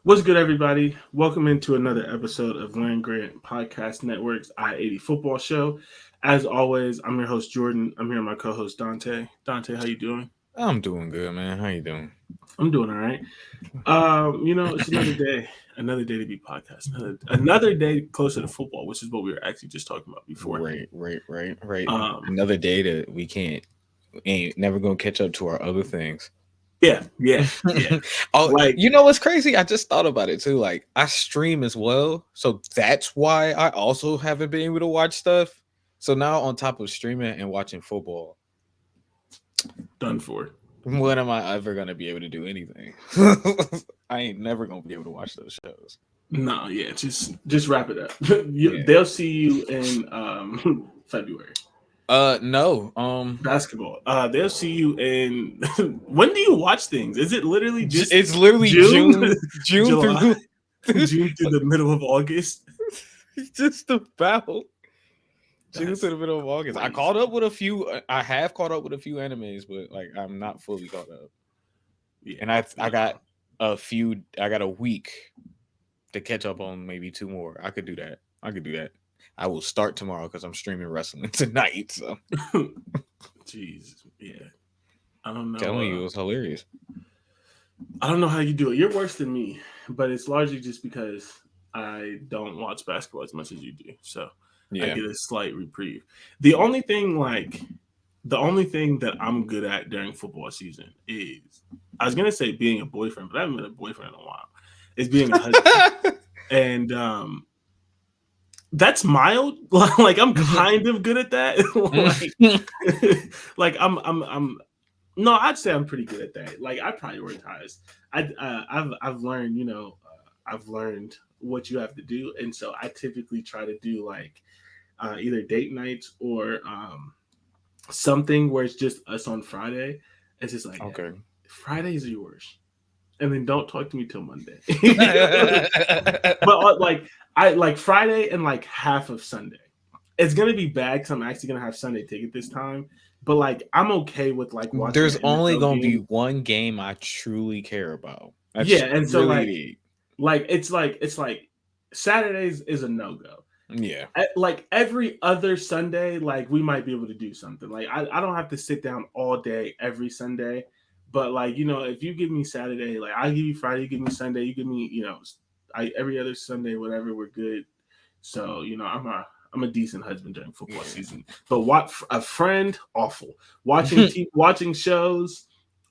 What's good, everybody? Welcome into another episode of Land Grant Podcast Network's I-80 Football Show. As always, I'm your host Jordan. I'm here with my co-host Dante. Dante, how you doing? I'm doing good, man. How you doing? I'm doing all right. It's another day to be podcast, another day closer to football, which is what we were actually just talking about beforehand. Right. Um, Another day that we ain't never gonna catch up to our other things. yeah. Oh, Like, you know what's crazy? I just thought about it too. Like I stream as well, so that's why I also haven't been able to watch stuff. So now on top of streaming and watching football, done for. when am I ever gonna be able to do anything? I ain't never gonna be able to watch those shows. No, yeah, just wrap it up. Yeah. They'll see you in February. No. Basketball. They'll see you in. When do you watch things? Is it literally just It's literally June, June July, through June through the middle of August? just about June That's to the middle of August. I crazy. caught up with a few. I have caught up with a few animes, but like I'm not fully caught up. Yeah, And I got a few. I got a week to catch up on maybe two more. I could do that. I will start tomorrow because I'm streaming wrestling tonight. So jeez, yeah. I don't know. telling you, it was hilarious. I don't know how you do it. You're worse than me, but it's largely just because I don't watch basketball as much as you do. So I Yeah. get a slight reprieve. The only thing, the only thing that I'm good at during football season is, I was gonna say being a boyfriend, but I haven't been a boyfriend in a while. Is being a husband, and that's mild. Like I'm kind of good at that. Like I'm. No, I'd say I'm pretty good at that. Like I prioritize. I've learned, I've learned what you have to do, and so I typically try to do like either date nights or something where it's just us on Friday. It's just like, Okay. hey, Fridays are yours, and then don't talk to me till Monday. But I like Friday and like half of Sunday. It's gonna be bad because I'm actually gonna have Sunday ticket this time. But like I'm okay with like watching There's an only NFL gonna be game. one game I truly care about. That's Yeah, and so really it. it's like Saturdays is a no go. Yeah. Like every other Sunday, like we might be able to do something. Like I don't have to sit down all day every Sunday, but like if you give me Saturday, like I give you Friday, you give me Sunday, you give me I every other Sunday, whatever, we're good. So I'm a decent husband during football Yeah. season. But what a friend, awful. Watching shows,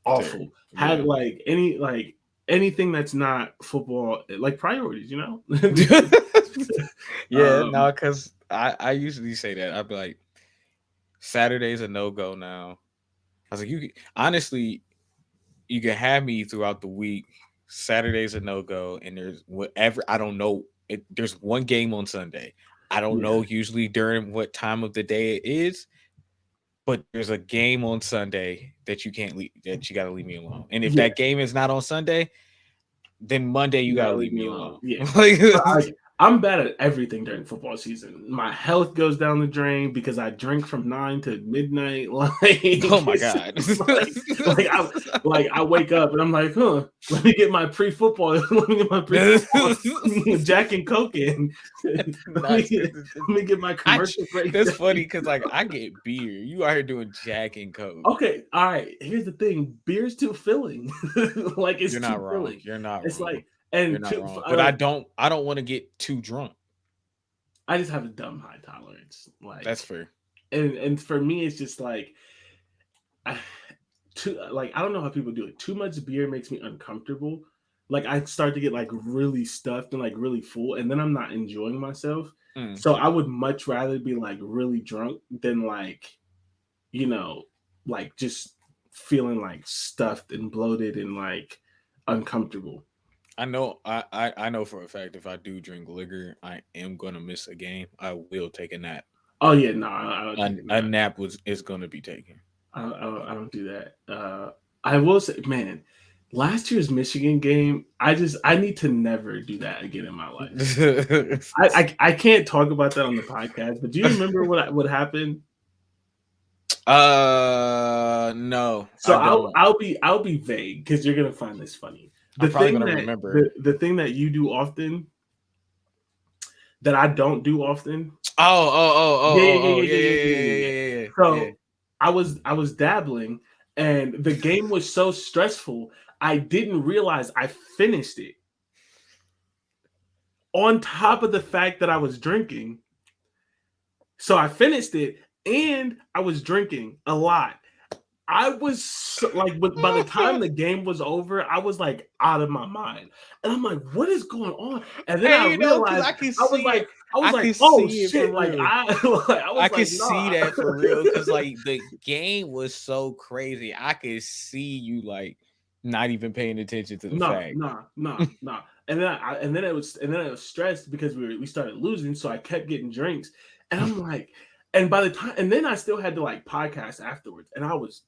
awful. Have Yeah. anything that's not football, like priorities. Yeah, um, no, because I usually say that. I'd be like, Saturday's a no go now. I was like, honestly, you can have me throughout the week. Saturday's a no go, and there's whatever I don't know. There's one game on Sunday. I don't yeah, know usually during what time of the day it is, but there's a game on Sunday that you can't leave, that you got to leave me alone. And if yeah. that game is not on Sunday, then Monday you You got to gotta leave leave me me alone. alone. Yeah. Like, I'm bad at everything during football season. My health goes down the drain because I drink from 9 to midnight. Like, oh my god. I I wake up and I'm like, huh, let me get my pre-football, let me get my pre-football Jack and Coke in. That's let, nuts. me, let me get my commercial break. That's funny because like I get beer. You out here doing Jack and Coke. Okay, all right. Here's the thing: beer's too filling. Like it's You're not too wrong. filling. You're not It's wrong. like You're and not too wrong. But I don't want to get too drunk. I just have a dumb high tolerance. That's fair. And for me, it's just like, I, I don't know how people do it. Too much beer makes me uncomfortable. Like I start to get like really stuffed and like really full, and then I'm not enjoying myself. So I Yeah. would much rather be like really drunk than you know, like just feeling like stuffed and bloated and like uncomfortable. I know I know for a fact if I do drink liquor, I am gonna miss a game. I will take a nap. Oh yeah, no, I don't take a A nap. nap is gonna be taken. I don't do that. I will say, man, last year's Michigan game, I need to never do that again in my life. I can't talk about that on the podcast, but do you remember what happened? No, So I don't. I'll be vague because you're gonna find this funny. The I'm probably thing gonna that remember. the thing that you do often that I don't do often. Yeah, yeah, yeah, yeah, Yeah, yeah, yeah, yeah, yeah, yeah, yeah, yeah, yeah. yeah, yeah, yeah. So I was dabbling, and the game was so stressful. I didn't realize I finished it. On top of the fact that I was drinking, so I finished it, and I was drinking a lot. I was so, like, by the time the game was over, I was like out of my mind, and I'm like, "What is going on?" And then I Hey, you know, because realized I can I was see it. like, I was I like, can "Oh see it for shit!" Like real. I I was can like, see "Nah." that for real. Because like the game was so crazy. I could see you like not even paying attention to the Nah, fact. nah, nah, nah. And then I was stressed because we started losing, so I kept getting drinks, and I'm like, and by the time, and then I still had to like podcast afterwards, and I was,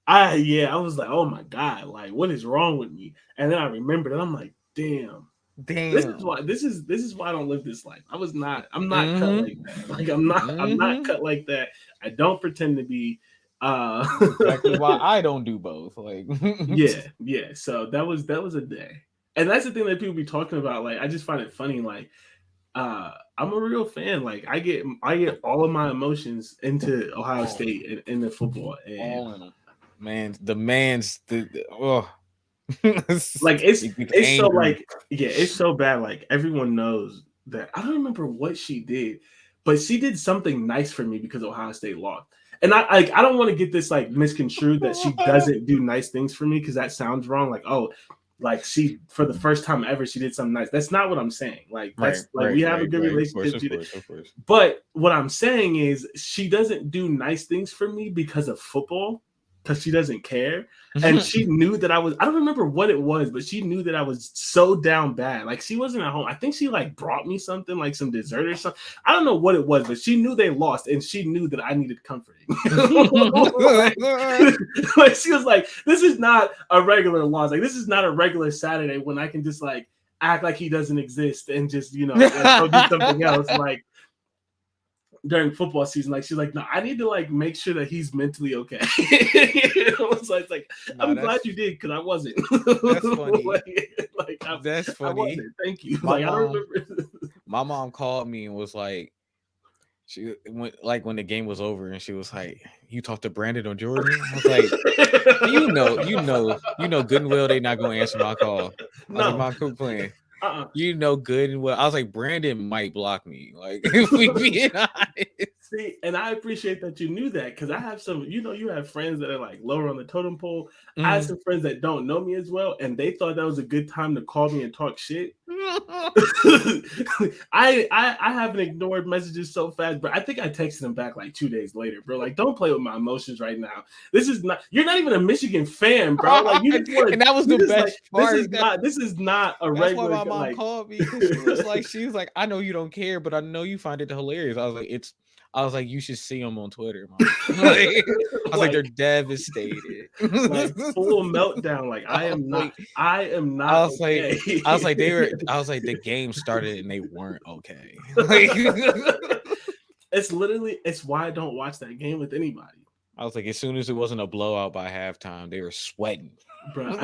I was like, oh my god, like what is wrong with me? And then I remembered, and I'm like, damn. Damn. This is why I don't live this life. I'm not cut like Mm-hmm. that. Like I'm not Mm-hmm. cut like that. I don't pretend to be. Uh Exactly why I don't do both. Like, Yeah, yeah. So that was a day. And that's the thing that people be talking about. Like I just find it funny. Like I'm a real fan. Like I get all of my emotions into Ohio all, State in the football. And all in them. Man, the man's the oh, like he gets it's so angry. like yeah, it's so bad. Like everyone knows that I don't remember what she did, but she did something nice for me because Ohio State lost. And I don't want to get this like misconstrued that she doesn't do nice things for me because that sounds wrong. Like, oh, like she for the first time ever she did something nice. That's not what I'm saying. Like Right, that's like we right, have a right, good right. Of course, relationship. of course, of course. But what I'm saying is she doesn't do nice things for me because of football, because she doesn't care. And she knew that I don't remember what it was, but she knew that I was so down bad. Like she wasn't at home. I think she like brought me something, like some dessert or something. I don't know what it was, but she knew they lost and she knew that I needed comforting. like, like she was like, this is not a regular loss. Like this is not a regular Saturday when I can just like act like he doesn't exist and just, like go do something else. Like during football season, like she's like, no, I need to like make sure that he's mentally okay. So it's like, Nah, I'm glad you did because I wasn't. that's funny. like That's I funny. wasn't. Thank you. My Like I don't mom, remember. my mom called me and was like, she went like when the game was over, and she was like, "You talked to Brandon or Jordan?" I was like, good and well they not gonna answer my call. I was like, No. "Mom, quit playing." Uh-uh. You know good and well. I was like, Brandon might block me. Like, if we being honest. See, and I appreciate that you knew that because I have some, you have friends that are like lower on the totem pole. I have Mm. some friends that don't know me as well, and they thought that was a good time to call me and talk shit. I haven't ignored messages so fast, but I think I texted him back like 2 days later, bro. Like, don't play with my emotions right now. This is not. You're not even a Michigan fan, bro. Like, you just want to. And that was You the just like best this is part. not. This is not a That's why regular my mom like. called me, because she was like, I know you don't care, but I know you find it hilarious. I was like, you should see them on Twitter, mom. Like, I was like, they're like devastated. like full meltdown. Like I I was am not. like, I am I not was like, okay. I was like, the game started and they weren't okay. Like, It's why I don't watch that game with anybody. I was like, as soon as it wasn't a blowout by halftime, they were sweating. Bro,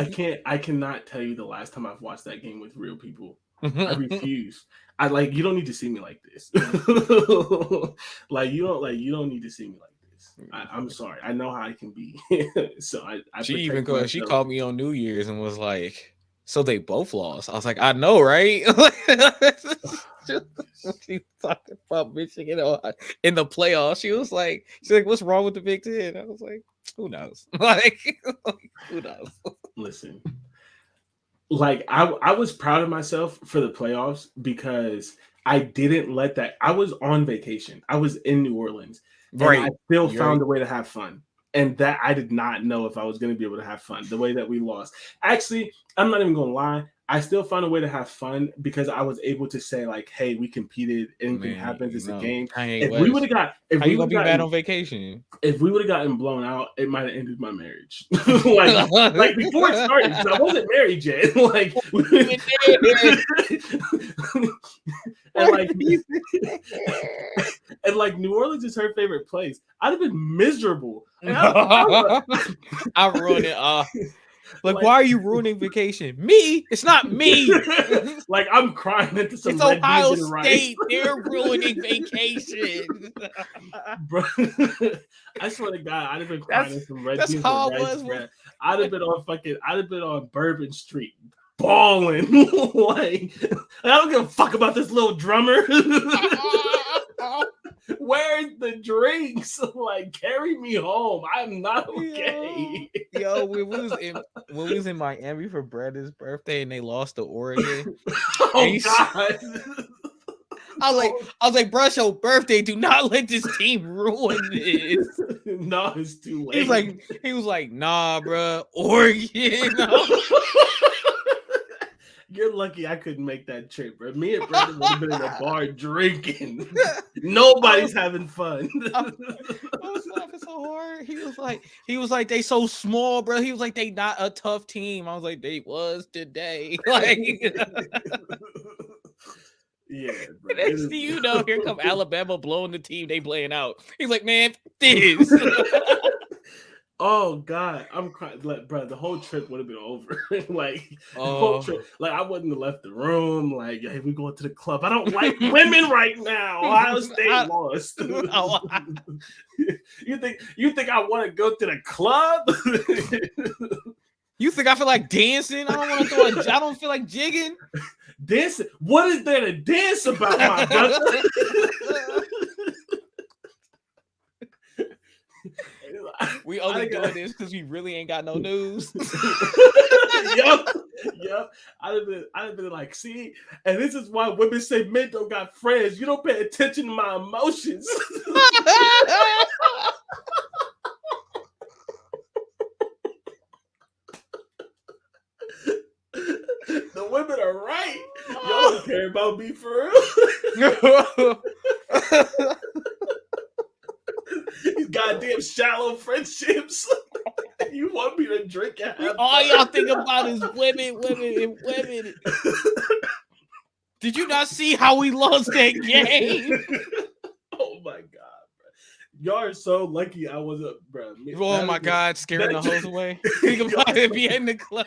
I cannot tell you the last time I've watched that game with real people. I refuse. I like you don't need to see me like this. You don't need to see me like this. I'm sorry. I know how I can be. So I protect She myself. called me on New Year's and was like, "So they both lost." I was like, "I know, right?" She talking about Michigan in the playoffs. She's like, "What's wrong with the Big Ten?" I was like, "Who knows?" Like, who knows? Listen, like I was proud of myself for the playoffs because I didn't let that. I was on vacation. I was in New Orleans, and I Right. still You're found a way to have fun. And that I did not know if I was going to be able to have fun the way that we lost. Actually, I'm not even going to lie. I still found a way to have fun because I was able to say like, "Hey, we competed. Anything man, happens. you It's a know, game." Kanye West. If How we you would gonna have be mad gotten on vacation? if we would have gotten blown out, it might have ended my marriage. like before it started, because I wasn't married yet. Like Even then, and what like you- and like New Orleans is her favorite place. I'd have been miserable. And I, I ruined it. Like, why are you ruining vacation? Me? It's not me. Like I'm crying into some It's red beans Ohio and rice. State. They're ruining vacation. Bro, I swear to God, I'd have been crying That's in some red that's beans and how I rice, was bro. with. I'd have been on Bourbon Street, bawling. Like, I don't give a fuck about this little drummer. Where's the drinks? Like, carry me home. I'm not okay. Yo, when we was in Miami for Brandon's birthday and they lost to Oregon. Oh God. I was like, bro, it's your birthday. Do not let this team ruin this. No, it's too late. He was like, nah, bro, Oregon. You're lucky I couldn't make that trip, bro. Me and Brandon would have been in a bar drinking. Nobody's having fun. I was laughing so hard. He was like, they so small, bro. He was like, they not a tough team. I was like, they was today. Like, yeah, bro. next thing you know, here come Alabama blowing the team they playing out. He's like, man, this. Oh God, I'm crying. Like, bro, the whole trip would have been over. Like, the whole trip, like, I wouldn't have left the room. Like, hey, we going to the club. I don't like women right now. Ohio State lost. You think I want to go to the club? You think I feel like dancing? I don't want to throw. I don't feel like jigging. Dancing? What is there to dance about, my brother? We only doing this because we really ain't got no news. Yep. I'd have been like, see, and this is why women say men don't got friends. You don't pay attention to my emotions. The women are right. Y'all don't care about me for real. These goddamn shallow friendships. You want me to drink and have all fun? y'all think about is women. Did you not see how we lost that game? Oh my God, bro. Y'all are so lucky I wasn't, bro. Oh my God, scaring the hoes away. Think about it, be in the club.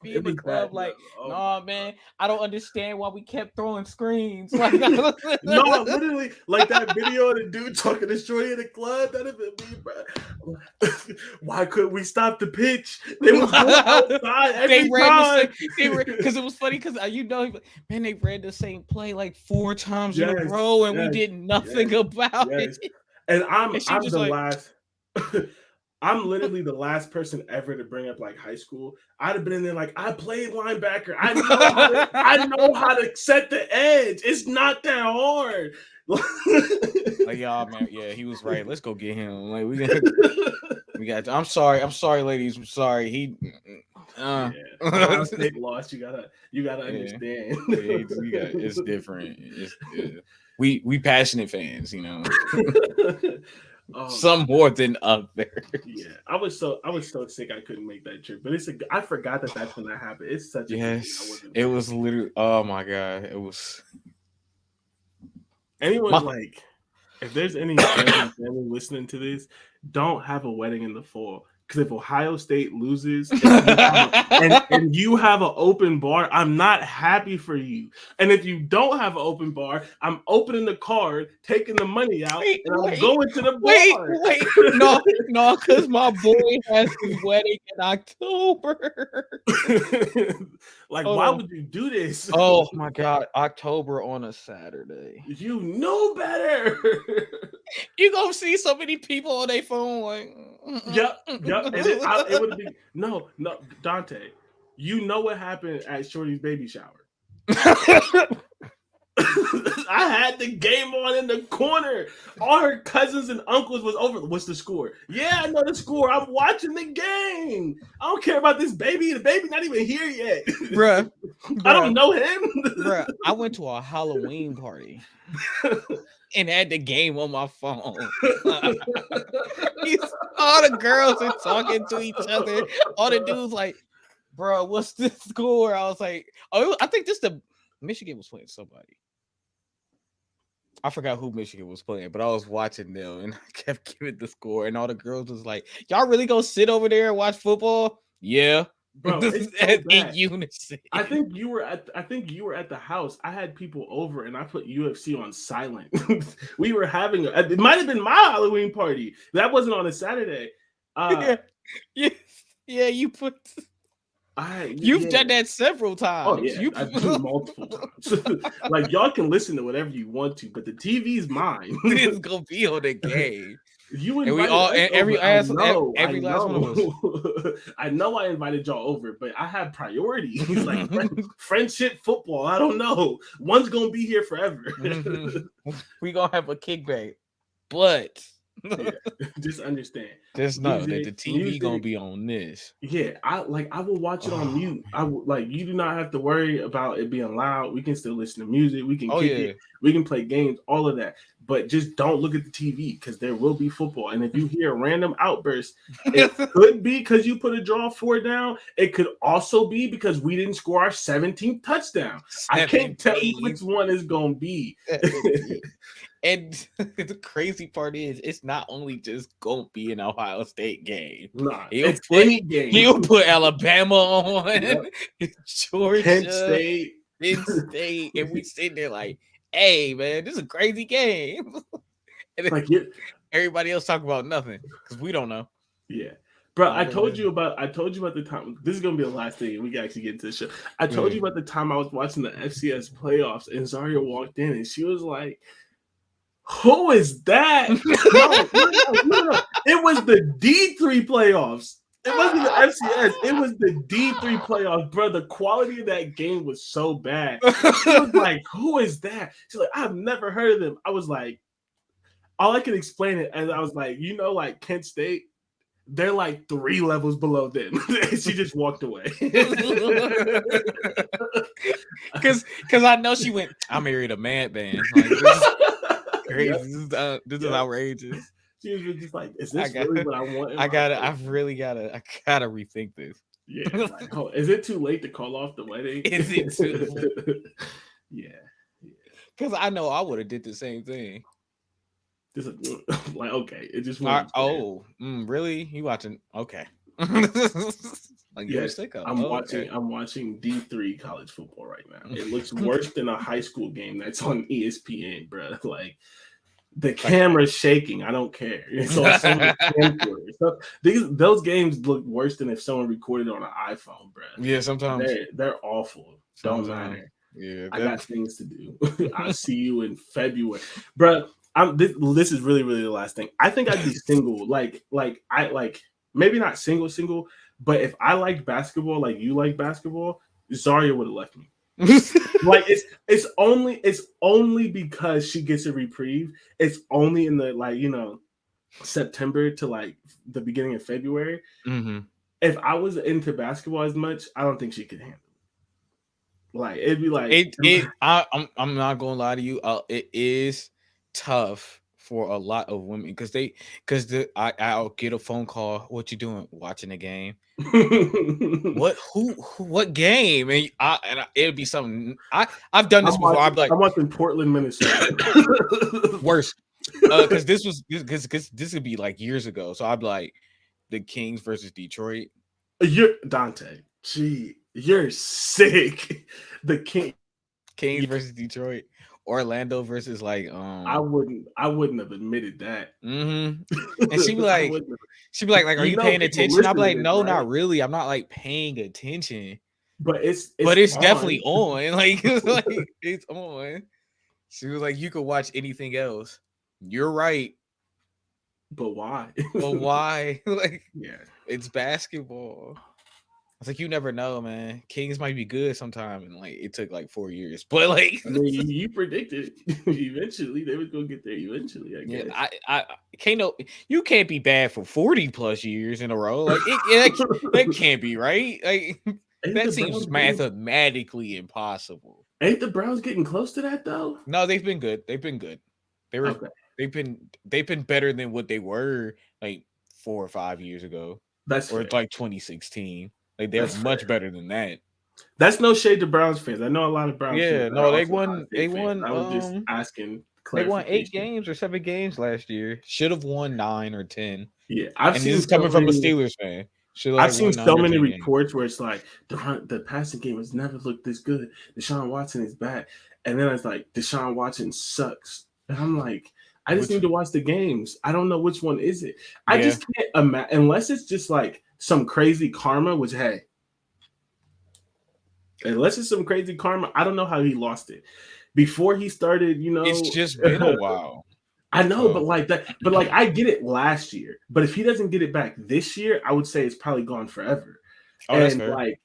Be in the club, like, nah, man, I don't understand why we kept throwing screens. Like, no, literally, like that video of the dude talking to Shorty in the club. That'd have been me, bro. Why couldn't we stop the pitch? They was going outside every time. Because it was funny because you know, man, they ran the same play like 4 times in a row, and we did nothing about it. And I'm the like, last. I'm literally the last person ever to bring up like high school. I'd have been in there like, I played linebacker. I know how to set the edge. It's not that hard. Like, y'all, man, yeah, he was right. Let's go get him. Like, we got. I'm sorry, ladies. I'm sorry. He. Ohio State lost. You gotta understand. It's different. We passionate fans, you know. Some more than others. Yeah, I was so sick I couldn't make that trip. But I forgot that's when that happened. It's such a it was literally. Oh my God, it was. Anyone like, if there's any family listening to this, don't have a wedding in the fall. Because if Ohio State loses and you have an open bar, I'm not happy for you. And if you don't have an open bar, I'm opening the card, taking the money out, and I'm going to the bar. No, because my boy has his wedding in October. Like, why would you do this? Oh my God, October on a Saturday. You know better. You gonna see so many people on their phone like, yep. And it would be no, Dante. You know what happened at Shorty's baby shower? I had the game on in the corner. All her cousins and uncles was over. What's the score? Yeah, I know the score. I'm watching the game. I don't care about this baby. The baby not even here yet. Bruh. I don't know him. Bruh, I went to a Halloween party and had the game on my phone. All the girls are talking to each other. All the dudes like, bro, what's the score? I was like, oh, I think Michigan was playing somebody. I forgot who Michigan was playing, but I was watching them and I kept giving the score, and all the girls was like, y'all really gonna sit over there and watch football? Yeah. bro. It's so In bad. unison. I think you were at the house. I had people over and I put UFC on silent. We were having it might have been my Halloween party. That wasn't on a Saturday. Uh Yeah. Yeah. Yeah, I you've yeah. done that several Oh times. yeah, I've done multiple times. Like y'all can listen to whatever you want to, but the TV's mine. It's gonna be on the game. You And we invited all us and over. I every last one of us. know. I know I invited y'all over, but I have priorities like friendship, football. I don't know. One's gonna be here forever. We gonna have a kickback. But Yeah, just understand. just know that the TV gonna Music. be on this. Yeah, I will watch it on Oh, mute. I will like you do not have to worry about it being loud. We can still listen to music. We can oh kick it. yeah. We can play games. All of that. But just don't look at the TV because there will be football. And if you hear a random outburst, it could be because you put a draw four down. It could also be because we didn't score our 17th touchdown. I can't tell you 17. which one is gonna be. 17. And the crazy part is, it's not only just gonna be an Ohio State game. Nah, He'll it's put any game. he'll put Alabama on, Yep. Kent Georgia, State. Penn State, and we sitting there like, "Hey, man, this is a crazy game." And then Like it, everybody else talk about nothing because we don't know. yeah. Bro, All of it. I told you about the time. This is gonna be the last thing, and we can actually get into the show. I told Yeah. you about the time I was watching the FCS playoffs, and Zaria walked in, and she was like, "Who is that?" No. It was the D3 playoffs. It wasn't the FCS. It was the D3 playoffs, bro. The quality of that game was so bad. She was like, "Who is that?" She's like, "I've never heard of them." I was like, all I can explain it as I was like, like Kent State, they're like 3 levels below them. She just walked away. Because I know she went, I married a man band. Like, this is crazy. Yep. This is outrageous. She was just like, is this really what I want? I gotta rethink this. Yeah. Like, oh, is it too late to call off the wedding? Is it too? Yeah. Because I know I would have did the same thing. Just like, okay, it just went. Really? You watching? Okay. Like, you're a sicko. I'm watching D3 college football right now. It looks worse than a high school game that's on ESPN, bro. Like the camera's shaking. I don't care. It's on someone's camcorder. So those games look worse than if someone recorded on an iPhone, bro. Yeah, sometimes they're awful. Don't matter. Yeah, I got things to do. I'll see you in February, bro. This is really, really the last thing. I think I'd be single. Like maybe not single, but if I liked basketball, like you like basketball, Zaria would have left me. Like it's only because she gets a reprieve. It's only in the September to like the beginning of February. Mm-hmm. If I was into basketball as much, I don't think she could handle it. Like it'd be like I'm not gonna lie to you. It is tough for a lot of women because I'll get a phone call. What you doing? Watching the game. What game? And it'll be something. I've done this before. I'm like, I'm watching Portland, Minnesota. Worse, because this would be like years ago. So I'd be like, the Kings versus Detroit. You're Dante. Gee, you're sick. The Kings versus Detroit. Orlando versus like I wouldn't have admitted that. Mm-hmm. And she'd be like, are you paying attention? I'm like, no, not really. I'm not like paying attention. But it's definitely on. Like, it's on. She was like, you could watch anything else. You're right. But why? Like, yeah, it's basketball. I was like, you never know, man. Kings might be good sometime, and like it took like 4 years, but like I mean, you predicted eventually they was gonna get there. Eventually, I guess. Yeah, I can't. You can't be bad for 40 plus years in a row. Like that can't be right. Like that seems mathematically impossible. Ain't the Browns getting close to that though? No, they've been good. They've been good. They've been better than what they were like 4 or 5 years ago. That's or like 2016. Like they're much better than that. That's no shade to Browns fans. I know a lot of Browns fans. Yeah, no, they won. They won. I was just asking. They won 8 games or 7 games last year. Should have won 9 or 10. Yeah, and this is coming from a Steelers fan. Shit I've like seen one so Niners many game. reports where it's like the passing game has never looked this good. Deshaun Watson is bad, and then it's like Deshaun Watson sucks, and I'm like, I just Which need to watch the games. I don't know which one is it. I yeah, just can't imagine unless it's just like some crazy karma. Which hey, unless it's some crazy karma, I don't know how he lost it before he started. it's just been a while. I know, but So like that, but like I get it last year. But if he doesn't get it back this year, I would say it's probably gone forever. oh, that's And fair. like,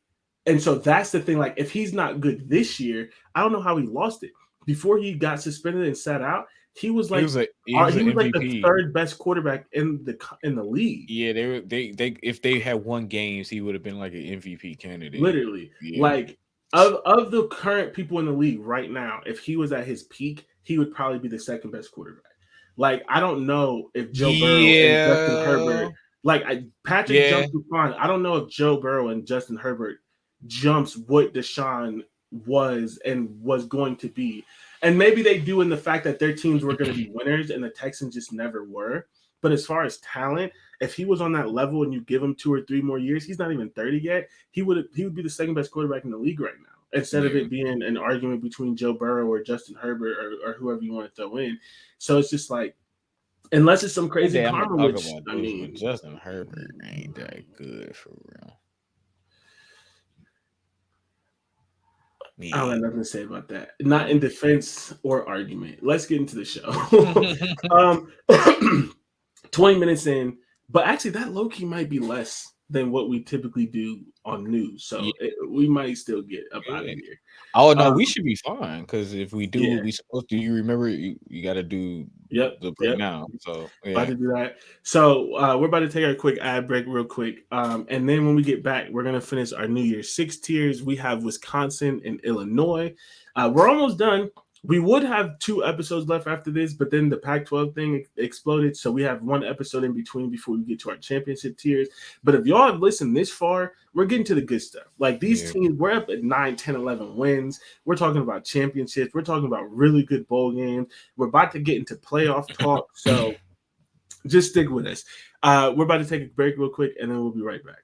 and so that's the thing. Like, if he's not good this year, I don't know how he lost it. Before he got suspended and sat out, he was He like, was a he was an he was like the MVP. third best quarterback in the league. Yeah, they if they had won games, he would have been like an MVP candidate. Literally, Yeah. like of the current people in the league right now, if he was at his peak, he would probably be the second best quarterback. Like, I don't know if Joe Burrow and Justin Yeah. Herbert, like Patrick Yeah. jumps is fine. I don't know if Joe Burrow and Justin Herbert jumps what Deshaun was going to be. And maybe they do in the fact that their teams were going to be winners and the Texans just never were. But as far as talent, if he was on that level and you give him 2 or 3 more years, he's not even 30 yet. He would be the second best quarterback in the league right now. Instead of Yeah. it being an argument between Joe Burrow or Justin Herbert or whoever you want to throw in. So it's just like, unless it's some One crazy day I'm gonna karma, talk which about I this, but mean, Justin Herbert ain't that good for real. I don't have Yeah. nothing to say about that. Not in defense or argument. Let's get into the show. um, 20 minutes in, but actually that low key might be less than what we typically do on news. Yeah. So we might still get up out of Yeah. here. Oh no, Um, we should be fine because if we do yeah. what we supposed to, you remember you got to do Yep. the Yep. breakdown. So About yeah, to do that. So we're about to take our quick ad break real quick. And then when we get back, we're going to finish our New Year's 6 tiers. We have Wisconsin and Illinois. We're almost done. We would have 2 episodes left after this, but then the Pac-12 thing exploded. So we have 1 episode in between before we get to our championship tiers. But if y'all have listened this far, we're getting to the good stuff. Like these yeah. teams, we're up at 9, 10, 11 wins. We're talking about championships. We're talking about really good bowl games. We're about to get into playoff talk. So just stick with us. We're about to take a break real quick, and then we'll be right back.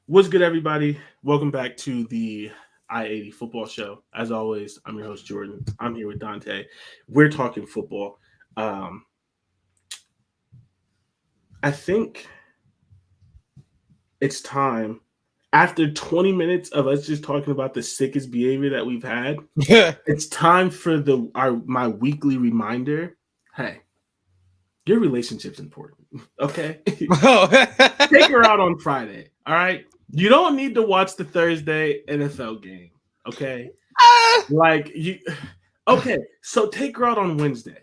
What's good, everybody? Welcome back to the I-80 football show. As always, I'm your host, Jordan. I'm here with Dante. We're talking football. I think it's time. After 20 minutes of us just talking about the sickest behavior that we've had, it's time for my weekly reminder. Hey, your relationship's important. Okay. Take her out on Friday. All right. You don't need to watch the Thursday NFL game. Okay. Like you okay, so take her out on Wednesday.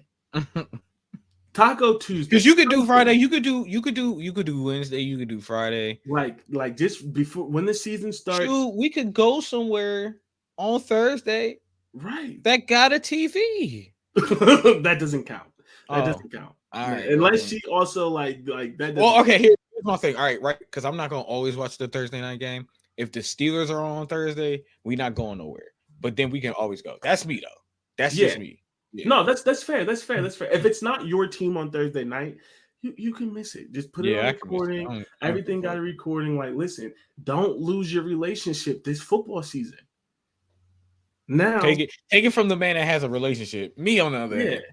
Taco Tuesday. Because you could do Friday, you could do Wednesday, you could do Friday. Like just before when the season starts. Shoot, we could go somewhere on Thursday. Right. That got a TV. That doesn't count. That doesn't count. All right. Unless she also like that. Well, okay, here's my thing. All right, right. Because I'm not gonna always watch the Thursday night game. If the Steelers are on Thursday, we're not going nowhere. But then we can always go. That's me though. That's just me. Yeah. No, that's fair. That's fair. That's fair. If it's not your team on Thursday night, you can miss it. Just put it on recording. Everything got a recording. Like, listen, don't lose your relationship this football season. Now take it from the man that has a relationship. Me on the other hand.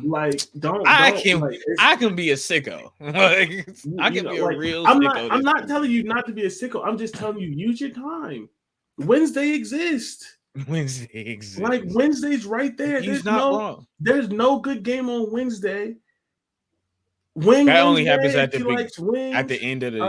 Like I can be a sicko. Like, I can be a real sicko. I'm not telling you not to be a sicko. I'm just telling you use your time. Wednesday exists. Like Wednesday's right there. He's not wrong. There's no good game on Wednesday. That only happens at the end of the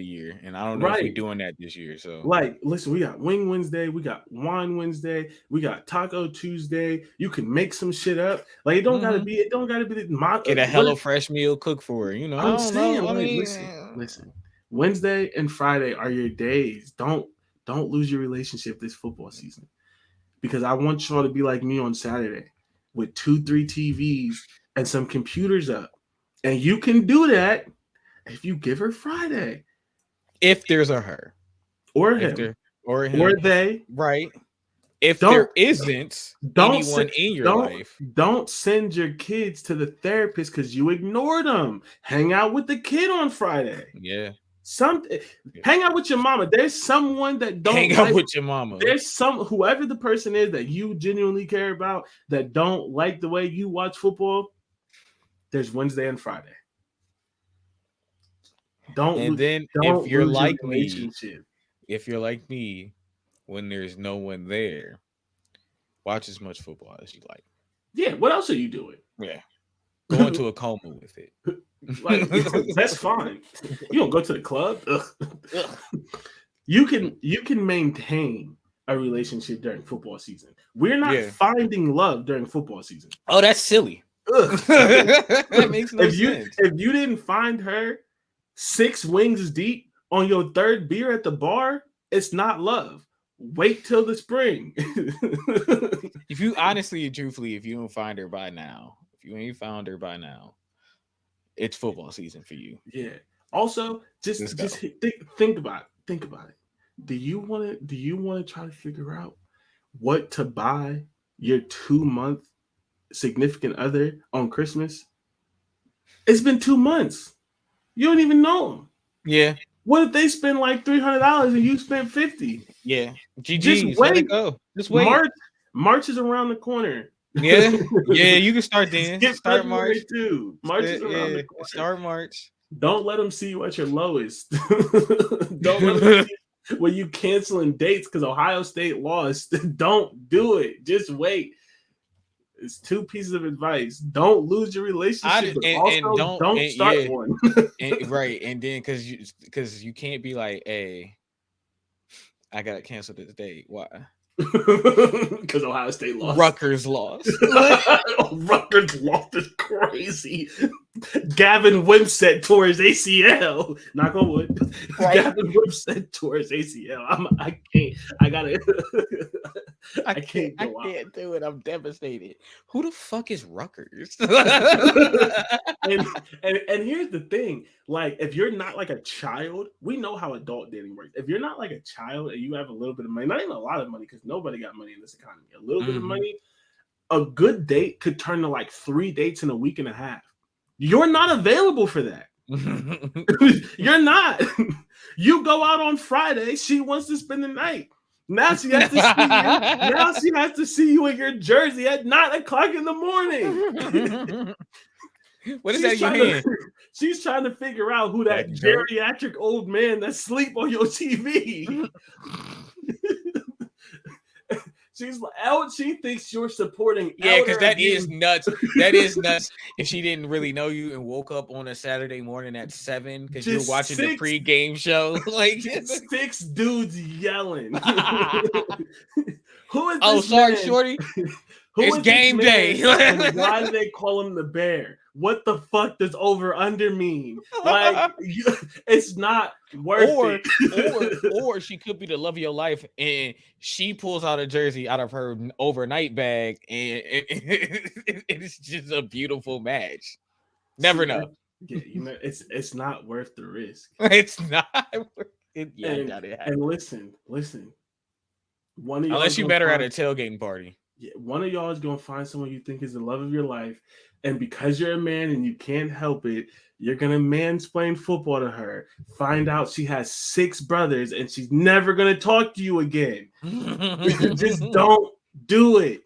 year, and I don't know if we're doing that this year. So, like, listen, we got Wing Wednesday, we got Wine Wednesday, we got Taco Tuesday. You can make some shit up. Like, it don't gotta be. It don't gotta be. Get a HelloFresh meal cook for her. You know, I'm saying, listen. Wednesday and Friday are your days. Don't lose your relationship this football season, because I want y'all to be like me on Saturday with 2-3 TVs and some computers up. And you can do that if you give her Friday. If there's a her. Or him. Or him. Or they. Right. if Don't there isn't don't anyone send in your don't life, don't send your kids to the therapist because you ignored them. Hang out with the kid on Friday. yeah, Some yeah. Hang out with your mama. There's someone that don't Hang out like. with your mama. There's whoever the person is that you genuinely care about that don't like the way you watch football. There's Wednesday and Friday. And then Don't lose your relationship. if you're like me, when there's no one there, watch as much football as you like. Yeah, what else are you doing? Yeah. Go into a coma with it. Like that's fine. You don't go to the club. Ugh. Ugh. You can maintain a relationship during football season. We're not Yeah. finding love during football season. Oh, that's silly. Ugh. That makes no sense. If you didn't find her 6 wings deep on your third beer at the bar, it's not love. Wait till the spring. If you honestly and truthfully, if you don't find her by now, if you ain't found her by now, it's football season for you. Yeah. Also, Let's just go. think about it. Think about it. Do you want to try to figure out what to buy your 2-month significant other on Christmas? It's been 2 months. You don't even know them. Yeah. What if they spend like $300 and you spent 50? Yeah. Just GG's. Let it wait. go. Just wait. March is around the corner. Yeah. Yeah. You can start then. Skip Start March. February too. March is around the corner. Start March. Don't let them see you at your lowest. Don't let them see when you canceling dates because Ohio State lost. Don't do it. Just wait. It's 2 pieces of advice. Don't lose your relationship, but also don't start one. Right, and then because you can't be like, hey, I gotta cancel this date. Why? Because Ohio State lost. Rutgers lost. Rutgers lost is crazy. Gavin Wimsatt tore his ACL. Knock on wood. Right. Gavin Wimsatt tore his ACL. I can't. I can't do it. I'm devastated. Who the fuck is Rutgers? and here's the thing. Like, if you're not like a child, we know how adult dating works. If you're not like a child and you have a little bit of money, not even a lot of money, because nobody got money in this economy, a little bit of money, a good date could turn to like 3 dates in a week and a half. You're not available for that. You're not. You go out on Friday. She wants to spend the night. Now she has to see you. Now she has to see you in your jersey at 9:00 in the morning. What is that in your hand? She's trying to figure out who that geriatric old man that sleep on your TV. She's like, she thinks you're supporting. Yeah, because that is nuts. That is nuts. If she didn't really know you and woke up on a Saturday morning at 7 because you're watching the pregame show, like 6 dudes yelling. Who is? Oh, sorry, shorty. It's game day. And why do they call him the bear? What the fuck does over under mean? Like, it's not worth it. Or she could be the love of your life, and she pulls out a jersey out of her overnight bag, and it's just a beautiful match. Never know. Yeah, it's not worth the risk. It's not worth it. Yeah, and listen. One of unless you met her at a tailgating party. Yeah, one of y'all is gonna find someone you think is the love of your life, and because you're a man and you can't help it, you're gonna mansplain football to her. Find out she has 6 brothers and she's never gonna talk to you again. Just don't do it.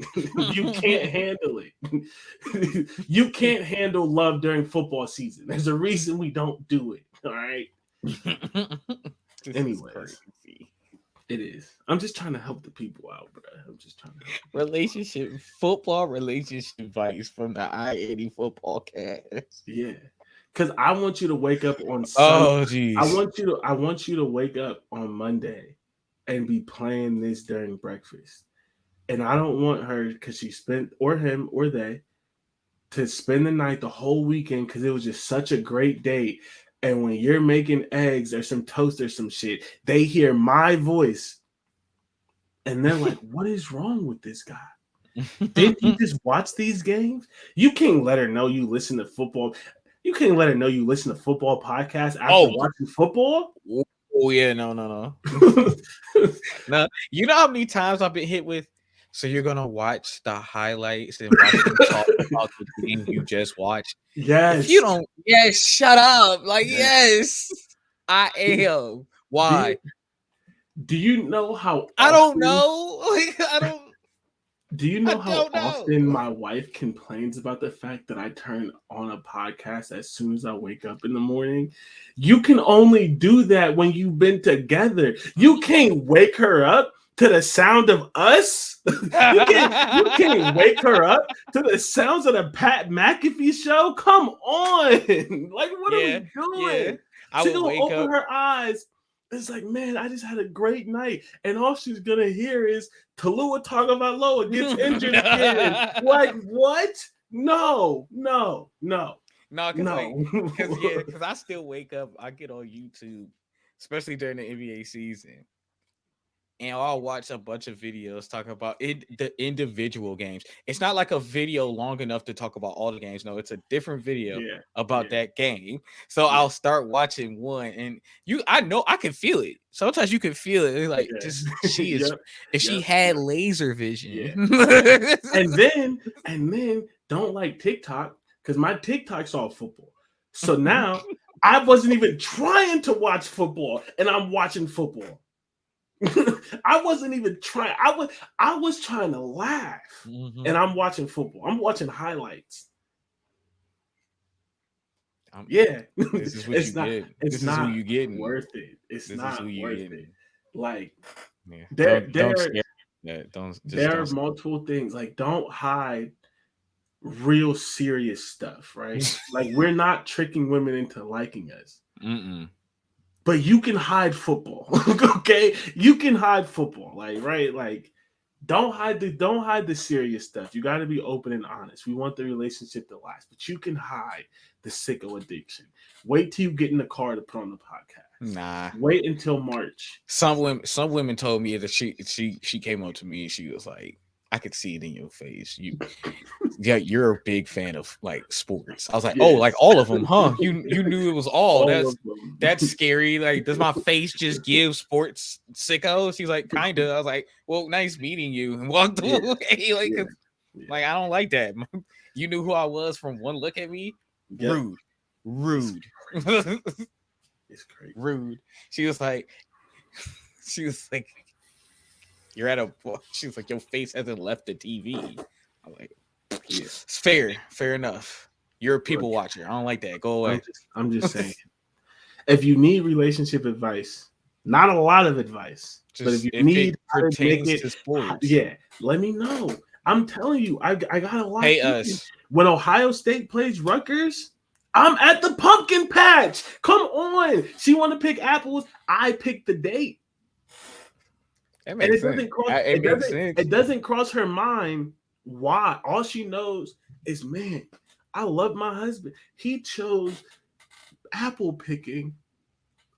You can't handle it. You can't handle love during football season. There's a reason we don't do it. All right. Anyways. It is. I'm just trying to help the people out, bro. I'm just trying to football relationship advice from the I-80 football cast. Yeah, because I want you to wake up on Sunday. Oh, geez. I want you to wake up on Monday and be playing this during breakfast. And I don't want her, because she spent, or him or they, to spend the night the whole weekend because it was just such a great date. And when you're making eggs or some toast or some shit, they hear my voice and they're like, what is wrong with this guy? Did you just watch these games? You can't let her know you listen to football. You can't let her know you listen to football podcasts after watching football. Oh, yeah. No. No. You know how many times I've been hit with, So you're gonna watch the highlights and watch them talk about the game you just watched. If you Yes. don't, yes, shut up. Like, Yes. yes, I am. Do you, Why? do you know how I don't often know. Like, Do you I know how don't often know. my wife complains about the fact that I turn on a podcast as soon as I wake up in the morning? You can only do that when you've been together. You can't wake her up to the sound of us. You can't wake her up to the sounds of the Pat McAfee show. Come on. Like, what are Yeah, we yeah. doing? I She would gonna wake open up. her eyes. It's like, man, I just had a great night. And all she's gonna hear is Talua Tagovailoa gets injured again. Like, what? No, no, no, No, cause like, no. cause I still wake up. I get on YouTube, especially during the NBA season, and I'll watch a bunch of videos talking about it, the individual games. It's not like a video long enough to talk about all the games. No, it's a different video Yeah, about yeah, that game. So yeah, I'll start watching one, and I know I can feel it. Sometimes you can feel it. It's like, just yeah. she is, Yep, if she yep, had yep. laser Yeah, vision. yeah. And then don't like TikTok because my TikTok's all football. So now I wasn't even trying to watch football, and I'm watching football. I wasn't even trying. I was trying to laugh, Mhm. and I'm watching football. I'm watching highlights. Um, Yeah, this is what you it's not. get. It's This is who not you getting. worth it. It's This is who not you worth it. getting. Like Yeah. there, Don't there, scare that. Don't just there are don't. multiple things. Like don't hide real serious stuff, right? Like we're not tricking women into liking us. Mm-mm. But you can hide football. Okay? You can hide football. Like, right? Like don't hide the serious stuff. You got to be open and honest. We want the relationship to last, but you can hide the sicko addiction. Wait till you get in the car to put on the podcast. Nah. Wait until March. Some women told me that she came up to me and she was like, I could see it in your face. You're a big fan of like sports. I was like, oh, like Yes. all of them, huh? You knew it was all. All That's of them. that's scary. Like, does my face just give sports sickos? She's like, kinda. I was like, well, nice meeting you, and walked Yeah. away. Like, Yeah. 'cause, Yeah. like I don't like that. You knew who I was from one look at me. Yep. Rude, It's, rude, it's crazy. rude. She was like, she was like, you're at a. She was like, your face hasn't left the TV. I'm like, Yeah. it's fair enough. You're a Look, people watcher. I don't like that. Go I'm away. just saying. If you need relationship advice, not a lot of advice, but if Just you if it need how to make pertains it, to sports, yeah, let me know. I'm telling you, I got to lock pay in. us. When Ohio State plays Rutgers, I'm at the pumpkin patch. Come on. She want to pick apples. I pick the date. That And makes sense. It makes sense. it doesn't cross her mind why. All she knows is, man, I love my husband. He chose apple picking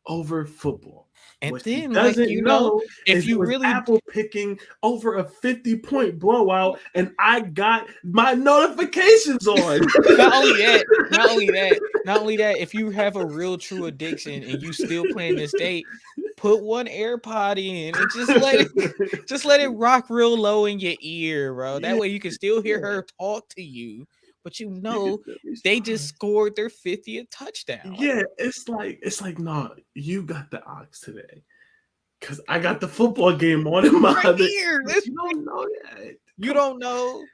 over football. And What she then, like, doesn't know if is it you was really apple picking over a 50-point blowout, and I got my notifications on. not only that, not only that, if you have a real true addiction and you still playing this date, put one AirPod in and just let it rock real low in your ear, bro. That Yeah, way you can still hear yeah. her talk to you, but You can still they just respond. scored their 50th touchdown. Like, Yeah, it's like, no, you got the ox today. Cause I got the football game on in my right other. here. You don't know that. You Come don't know.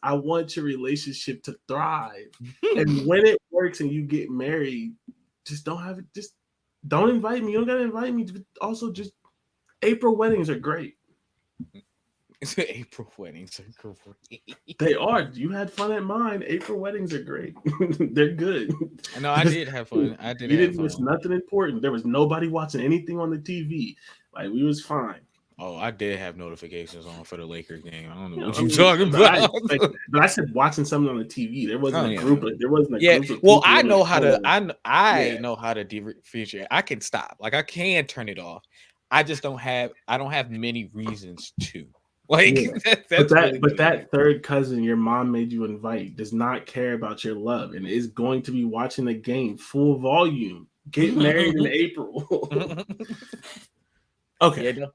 I want your relationship to thrive. And when it works and you get married, just don't have it. Just don't invite me. You don't gotta invite me. Also, just April weddings are great. April weddings are great. They are. You had fun at mine. April weddings are great. They're good. No, I did have fun. I did You have didn't miss fun. nothing important. There was nobody watching anything on the TV. Like we was fine. Oh, I did have notifications on for the Lakers game. I don't know You know, what I you mean, talking but I about. expect that. But I said watching something on the TV. There wasn't Oh a yeah, group of there wasn't a yeah. group of Well, people I in the know how to. corner. I Yeah, know how to differentiate. I can stop. Like, I can turn it off. I just don't have. I don't have many reasons to. Like, yeah. But that's that really what but it is. that third cousin your mom made you invite does not care about your love and is going to be watching the game full volume. Get married in April. Okay. Yeah, no.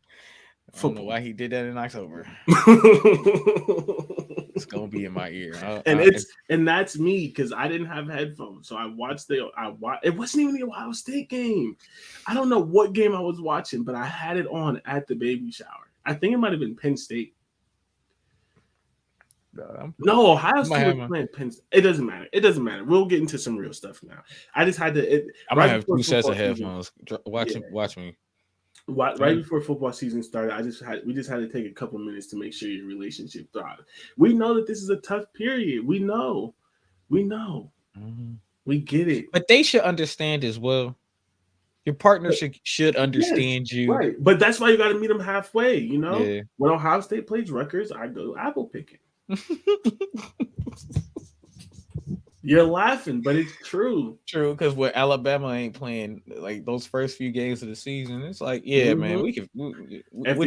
I don't know why he did that in October. It's gonna be in my ear. And that's me because I didn't have headphones, so I watched it wasn't even the Ohio State game. I don't know what game I was watching, but I had it on at the baby shower. I think it might have been Penn State. No, Ohio State was playing Penn State. It doesn't matter. It doesn't matter. We'll get into some real stuff now. I just had to. I might have 2 sets of headphones. Watch me. Right before football season started, we just had to take a couple minutes to make sure your relationship thrives. We know that this is a tough period. We know. Mm-hmm. We get it. But they should understand as well. Your partner should understand you. Right. But that's why you got to meet them halfway, you know? Yeah. When Ohio State plays Rutgers, I go apple picking. You're laughing, but it's true. True, because when Alabama ain't playing like those first few games of the season, it's like, yeah, man, we can. What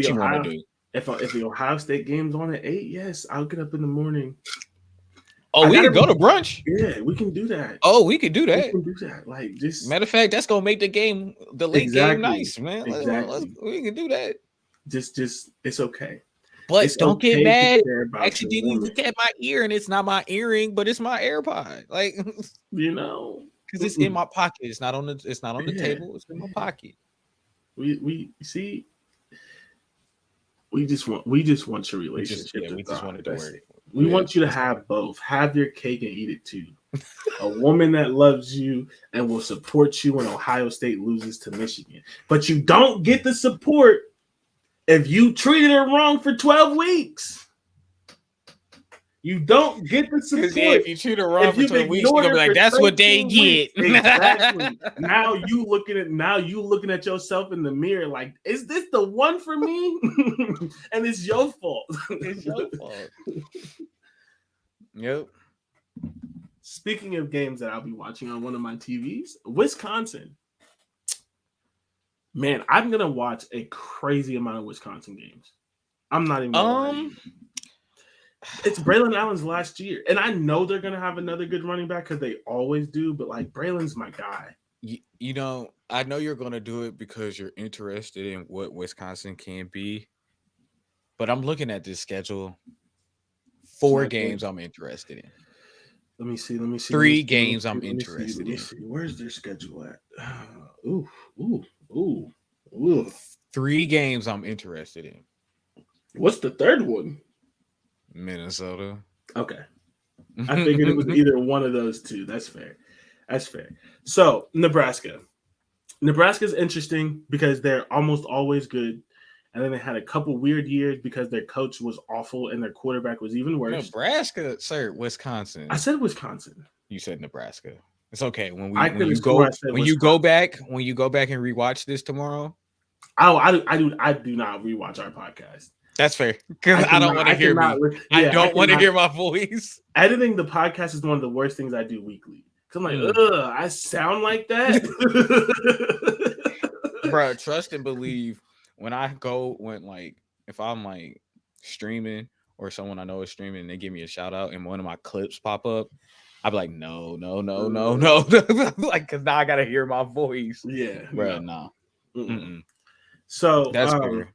you want to do? If the Ohio State game's on at 8, yes, I'll get up in the morning. Oh, we can go to brunch. Yeah, we can do that. Oh, we can do that. We can do that. Like, just matter of fact, that's gonna make the late game nice, man. We can do that. Just it's okay. But don't get mad. Accidentally look at my ear and it's not my earring, but it's my AirPod. Like, you know, because it's in my pocket. It's not on the table. It's in my pocket. We see. We just want your relationship. We just want it to work. We want you to have both. Have your cake and eat it too. A woman that loves you and will support you when Ohio State loses to Michigan, but you don't get the support if you treated her wrong for 12 weeks. You don't get the support. Yeah, if you treat her wrong for 12 weeks, you're gonna be like, that's what they get. Exactly. Now you looking at yourself in the mirror like, is this the one for me? And it's your fault. It's your fault. Yep. Speaking of games that I'll be watching on one of my TVs, Wisconsin. Man, I'm gonna watch a crazy amount of Wisconsin games. I'm not even it's Braylon Allen's last year. And I know they're gonna have another good running back because they always do, but like Braylon's my guy. You know, I know you're gonna do it because you're interested in what Wisconsin can be. But I'm looking at this schedule. 4 games I'm interested in. Let me see. 3 games I'm interested in. Where's their schedule at? Ooh. 3 games I'm interested in. What's the third one? Minnesota. Okay. I figured it was either one of those two. That's fair. So, Nebraska. Nebraska's interesting because they're almost always good. And then they had a couple weird years because their coach was awful and their quarterback was even worse. Nebraska, sir, Wisconsin. I said Wisconsin. You said Nebraska. It's okay. When you go back and rewatch this tomorrow. Oh, I do not rewatch our podcast. That's fair. Because I don't want to hear me. I don't want to hear my voice. Editing the podcast is one of the worst things I do weekly. Because I'm like, I sound like that. Bro, trust and believe. When if I'm like streaming or someone I know is streaming and they give me a shout out and one of my clips pop up, I'd be like, no. Like, because now I got to hear my voice. Yeah. Bro, no. So that's fair.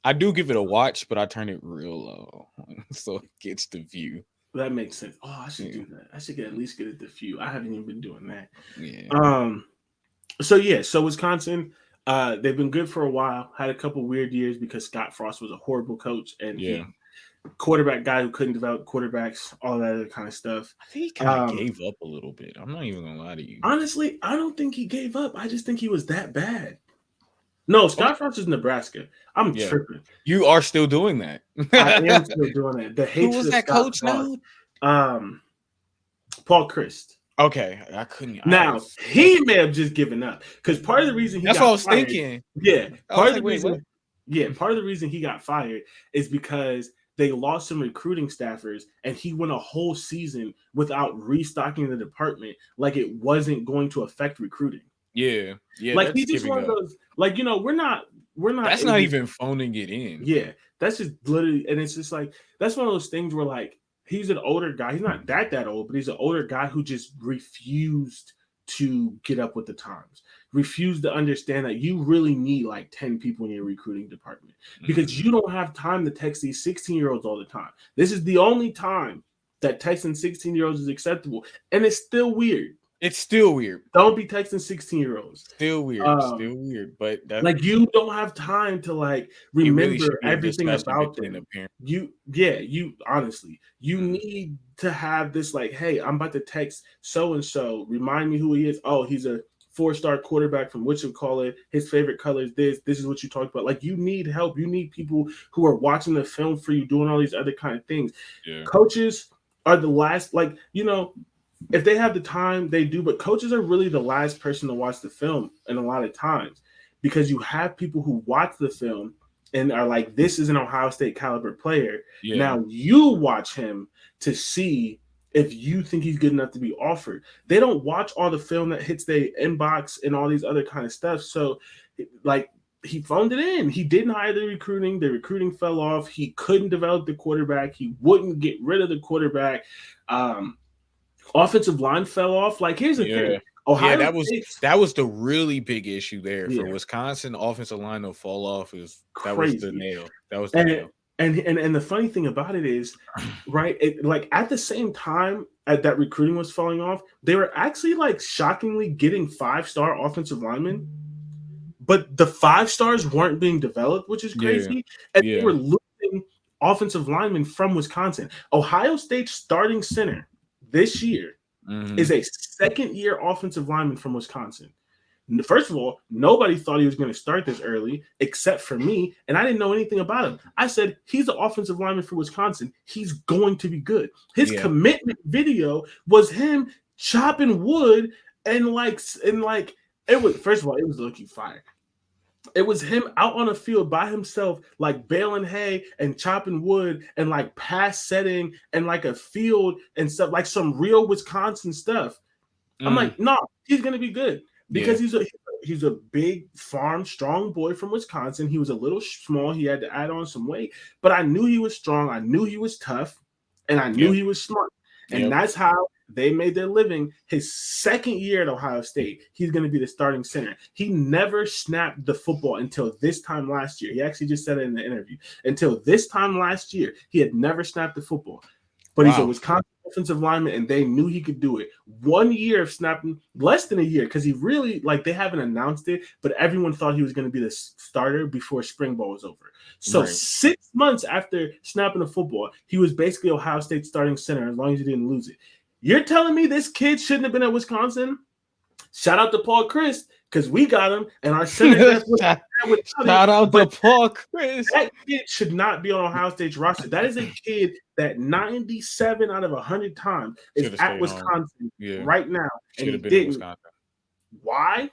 I do give it a watch, but I turn it real low so it gets the view. That makes sense. Oh, I should do that. I should at least get it the view. I haven't even been doing that. Yeah. So Wisconsin, they've been good for a while. Had a couple weird years because Scott Frost was a horrible coach and quarterback guy who couldn't develop quarterbacks, all that other kind of stuff. I think he kind of gave up a little bit. I'm not even gonna lie to you. Honestly, I don't think he gave up. I just think he was that bad. No, Scott Frost is Nebraska. I'm tripping. You are still doing that. I am still doing that. The hate. Who was that coach now? Paul Christ. Okay, I couldn't. Now he may have just given up because part of the reason that's what I was thinking. Yeah, part of the reason. Yeah, part of the reason he got fired is because they lost some recruiting staffers, and he went a whole season without restocking the department, like it wasn't going to affect recruiting. Yeah. Like he's just one of those. Like, you know, we're not. That's not even phoning it in. Yeah, that's just literally, and it's just like that's one of those things where like he's an older guy. He's not that old, but he's an older guy who just refused to get up with the times, refuse to understand that you really need like 10 people in your recruiting department because you don't have time to text these 16-year-olds all the time. This is the only time that texting 16-year-olds is acceptable, and it's still weird. It's still weird. Don't be texting 16-year-olds. Still weird. Still weird. But that, Like, you don't have time to like it really should remember be a everything discussion about between the them. parents. You honestly, you need to have this like, hey, I'm about to text so and so. Remind me who he is. Oh, he's a 4-star quarterback from whatchamacallit. His favorite color is this. This is what you talked about. Like, you need help. You need people who are watching the film for you, doing all these other kind of things. Yeah. Coaches are the last, like, if they have the time, they do, but coaches are really the last person to watch the film, and a lot of times, because you have people who watch the film and are like, this is an Ohio State caliber player. Yeah. Now you watch him to see if you think he's good enough to be offered. They don't watch all the film that hits their inbox and all these other kind of stuff. So, like, he phoned it in. He didn't hire the recruiting. The recruiting fell off. He couldn't develop the quarterback. He wouldn't get rid of the quarterback. Offensive line fell off. Like, here's the thing. Ohio that was the really big issue there for Wisconsin. Offensive line to fall off that was the nail. That was the nail. And the funny thing about it is, right? Like, at the same time that recruiting was falling off, they were actually like shockingly getting 5-star offensive linemen, but the 5 stars weren't being developed, which is crazy. And they were losing offensive linemen from Wisconsin. Ohio State's starting center this year is a second-year offensive lineman from Wisconsin. First of all, nobody thought he was going to start this early except for me, and I didn't know anything about him. I said, he's an offensive lineman for Wisconsin. He's going to be good. His commitment video was him chopping wood and it was, first of all, it was looking fire. It was him out on a field by himself, like baling hay and chopping wood and like pass setting and like a field and stuff, like some real Wisconsin stuff. I'm like, no, he's gonna be good because he's a big farm, strong boy from Wisconsin. He was a little small. He had to add on some weight, but I knew he was strong. I knew he was tough, and I knew he was smart. And that's how they made their living. His second year at Ohio State, he's going to be the starting center. He never snapped the football until this time last year. He actually just said it in the interview. Until this time last year, he had never snapped the football. But he's a Wisconsin offensive lineman, and they knew he could do it. 1 year of snapping, less than a year, because he really, like, they haven't announced it, but everyone thought he was going to be the starter before spring ball was over. So 6 months after snapping the football, he was basically Ohio State starting center as long as he didn't lose it. You're telling me this kid shouldn't have been at Wisconsin? Shout out to Paul Chris, because we got him, and our center. Shout out to Paul Chris. That kid should not be on Ohio State's roster. That is a kid that 97 out of 100 times is at Wisconsin right now, and he didn't. Why?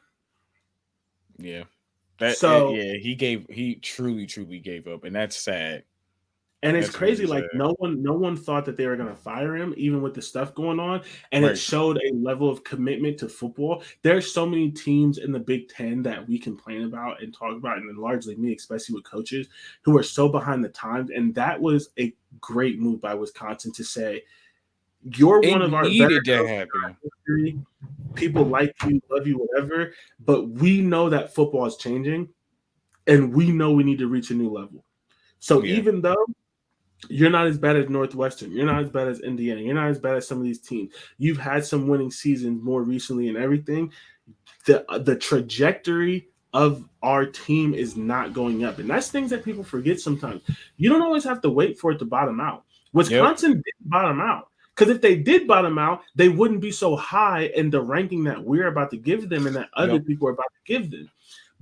Yeah. He truly gave up, and that's sad. And it's crazy. Really, like, no one thought that they were going to fire him, even with the stuff going on. And it showed a level of commitment to football. There's so many teams in the Big Ten that we complain about and talk about, and then largely me, especially with coaches, who are so behind the times. And that was a great move by Wisconsin to say, you're one of our better coaches. People like you, love you, whatever. But we know that football is changing, and we know we need to reach a new level. So even though you're not as bad as Northwestern, you're not as bad as Indiana, you're not as bad as some of these teams, you've had some winning seasons more recently and everything, the trajectory of our team is not going up. And that's things that people forget sometimes. You don't always have to wait for it to bottom out. Wisconsin didn't bottom out. Because if they did bottom out, they wouldn't be so high in the ranking that we're about to give them and that other people are about to give them.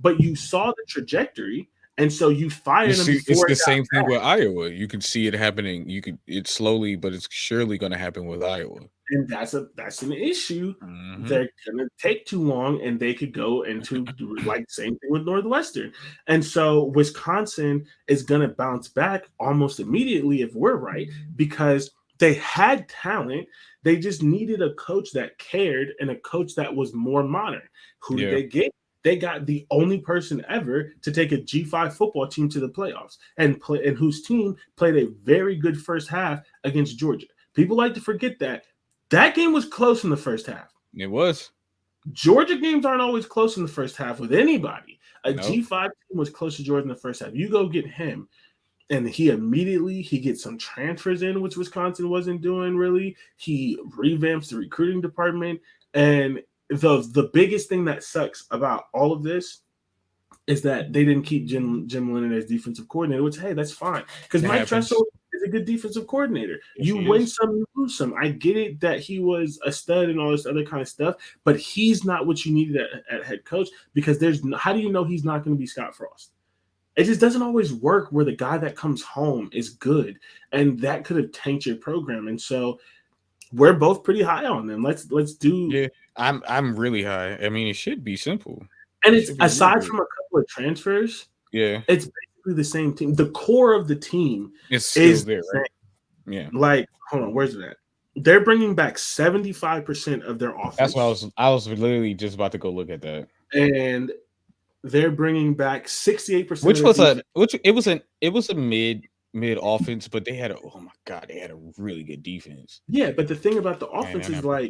But you saw the trajectory, and so you fired them. It's the same thing with Iowa. You can see it happening. It's slowly, but it's surely going to happen with Iowa. And that's an issue. They're going to take too long, and they could go into like same thing with Northwestern. And so Wisconsin is going to bounce back almost immediately if we're right, because they had talent. They just needed a coach that cared and a coach that was more modern. Who did they get? They got the only person ever to take a G5 football team to the playoffs and whose team played a very good first half against Georgia. People like to forget that game was close in the first half. It was. Georgia games aren't always close in the first half with anybody. A Nope. G5 team was close to Georgia in the first half. You go get him, and he gets some transfers in, which Wisconsin wasn't doing really. He revamps the recruiting department, and the biggest thing that sucks about all of this is that they didn't keep Jim Leonard as defensive coordinator, which hey, that's fine because It Mike happens. Tressel is a good defensive coordinator. Yes, You he win is. some, you lose some. I get it that he was a stud and all this other kind of stuff, but he's not what you needed at head coach because there's how do you know he's not going to be Scott Frost? It just doesn't always work where the guy that comes home is good, and that could have tanked your program. And so we're both pretty high on them. Let's do. Yeah, I'm really high. I mean, it should be simple. And It it's should be real aside good. from a couple of transfers, Yeah, it's basically the same team. The core of the team it's still is there, the right? same. Yeah, Like, hold on, where's it at? They're bringing back 75% of their that's what I offense, was. I was literally just about to go look at that. and they're bringing back 68% of Which their was a defense. which it was a mid offense, but they had a oh my god, they had a really good defense. Yeah, but the thing about the And offense I is never.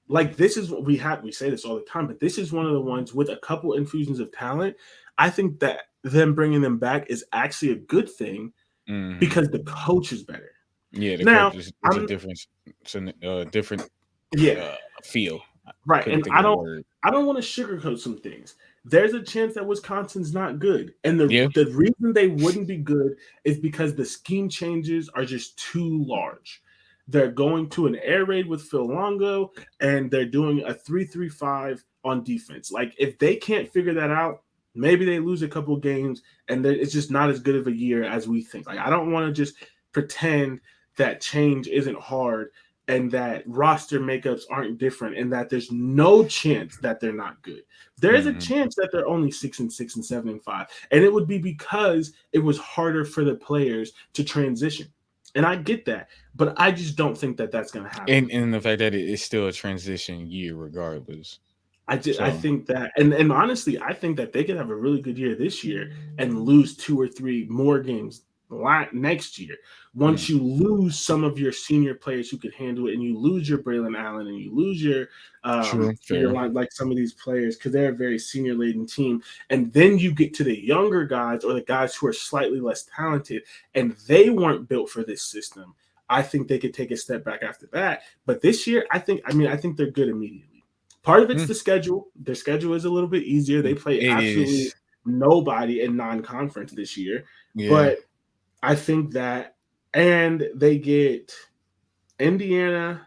like this is what we have. We say this all the time, but this is one of the ones with a couple infusions of talent. I think that them bringing them back is actually a good thing Hmm. because the coach is better. Yeah, the coach Now, is a I'm difference. It's a different yeah, uh, feel. I right, couldn't and think of the word. I don't want to sugarcoat some things. There's a chance that Wisconsin's not good, and Yeah. the reason they wouldn't be good is because the scheme changes are just too large. They're going to an air raid with Phil Longo, and they're doing a 3-3-5 on defense. Like if they can't figure that out, maybe they lose a couple games, and it's just not as good of a year as we think. Like I don't want to just pretend that change isn't hard and that roster makeups aren't different and that there's no chance that they're not good. There is a Hmm. chance that they're only 6-6 and 7-5. And it would be because it was harder for the players to transition. And I get that, but I just don't think that that's going to happen. And the fact that it is still a transition year regardless. I So think that, and honestly, I think that they could have a really good year this year and lose 2 or 3 more games next year. Once mm, you lose some of your senior players who could handle it, and you lose your Braylon Allen, and you lose true, your fair. line like some of these players because they're a very senior laden team, and then you get to the younger guys or the guys who are slightly less talented, and they weren't built for this system. I think they could take a step back after that. But this year, I think they're good immediately. Part of it's Mm, the schedule. Their schedule is a little bit easier. They play it absolutely is. nobody in non-conference this year, Yeah. but I think that, and they get Indiana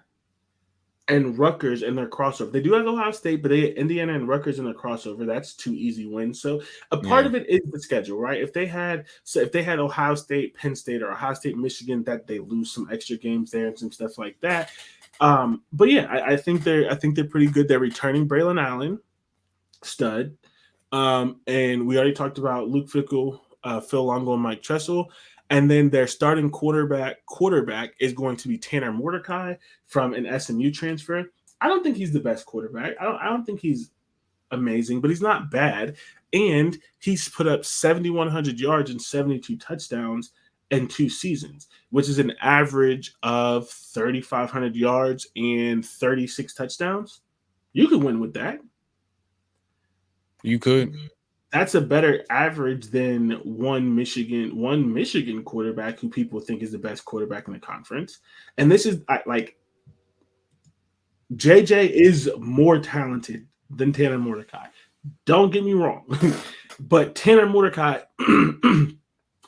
and Rutgers in their crossover. They do have Ohio State, but they get Indiana and Rutgers in their crossover. That's 2 easy wins. So a part Yeah. of it is the schedule, right? If they had Ohio State, Penn State, or Ohio State, Michigan, that they lose some extra games there and some stuff like that. But yeah, I think they're pretty good. They're returning Braylon Allen, stud. And we already talked about Luke Fickle, Phil Longo, and Mike Tressel. And then their starting quarterback is going to be Tanner Mordecai from an SMU transfer. I don't think he's the best quarterback. I don't think he's amazing, but he's not bad. And he's put up 7,100 yards and 72 touchdowns in 2 seasons, which is an average of 3,500 yards and 36 touchdowns. You could win with that. You could. That's a better average than one Michigan quarterback who people think is the best quarterback in the conference. And this is like JJ is more talented than Tanner Mordecai. Don't get me wrong, but Tanner Mordecai on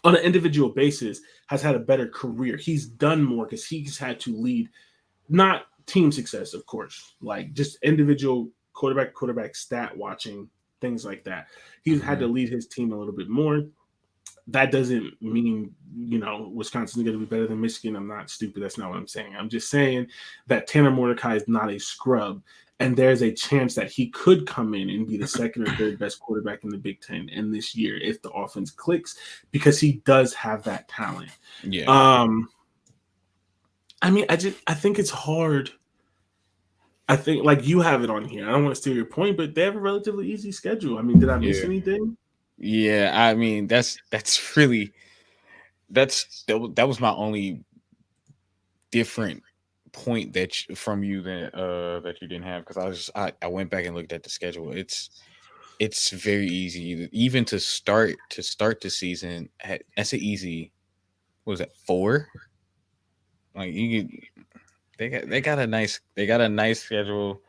an individual basis has had a better career. He's done more because he's had to lead, not team success, of course, like just individual quarterback stat watching, things like that. He's had to Mhm. lead his team a little bit more. That doesn't mean Wisconsin's going to be better than Michigan. I'm not stupid. That's not what I'm saying. I'm just saying that Tanner Mordecai is not a scrub, and there's a chance that he could come in and be the second or third best quarterback in the Big Ten in this year if the offense clicks, because he does have that talent. Yeah. Um, I think it's hard. I think like you have it on here. I don't want to steal your point, but they have a relatively easy schedule. I mean, did I miss Yeah. anything? Yeah. I mean, that's really that was my only different point from you that you didn't have, because I went back and looked at the schedule. It's very easy, even to start the season. That's an easy. What was that, 4? Like you could, they got a nice schedule.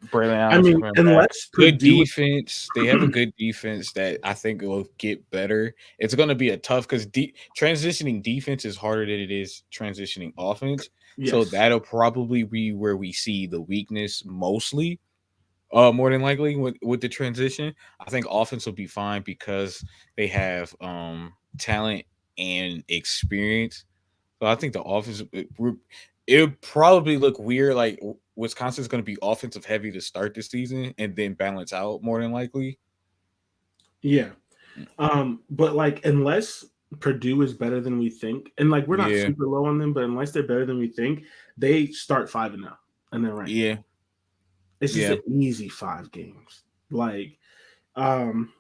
Braylon I Allen's mean, coming back. unless Good Purdue, defense. They have a good defense that I think will get better. It's going to be a tough, because transitioning defense is harder than it is transitioning offense. So yes, that'll probably be where we see the weakness mostly. More than likely with the transition, I think offense will be fine because they have talent and experience. So I think the offense it'll probably look weird. Like Wisconsin's going to be offensive heavy to start the season and then balance out more than likely. yeah. But like, unless Purdue is better than we think, and like we're not Yeah, super low on them, but unless they're better than we think, they start 5-0 and they're ranked. yeah, It's just yeah, an easy 5 games. Like, um,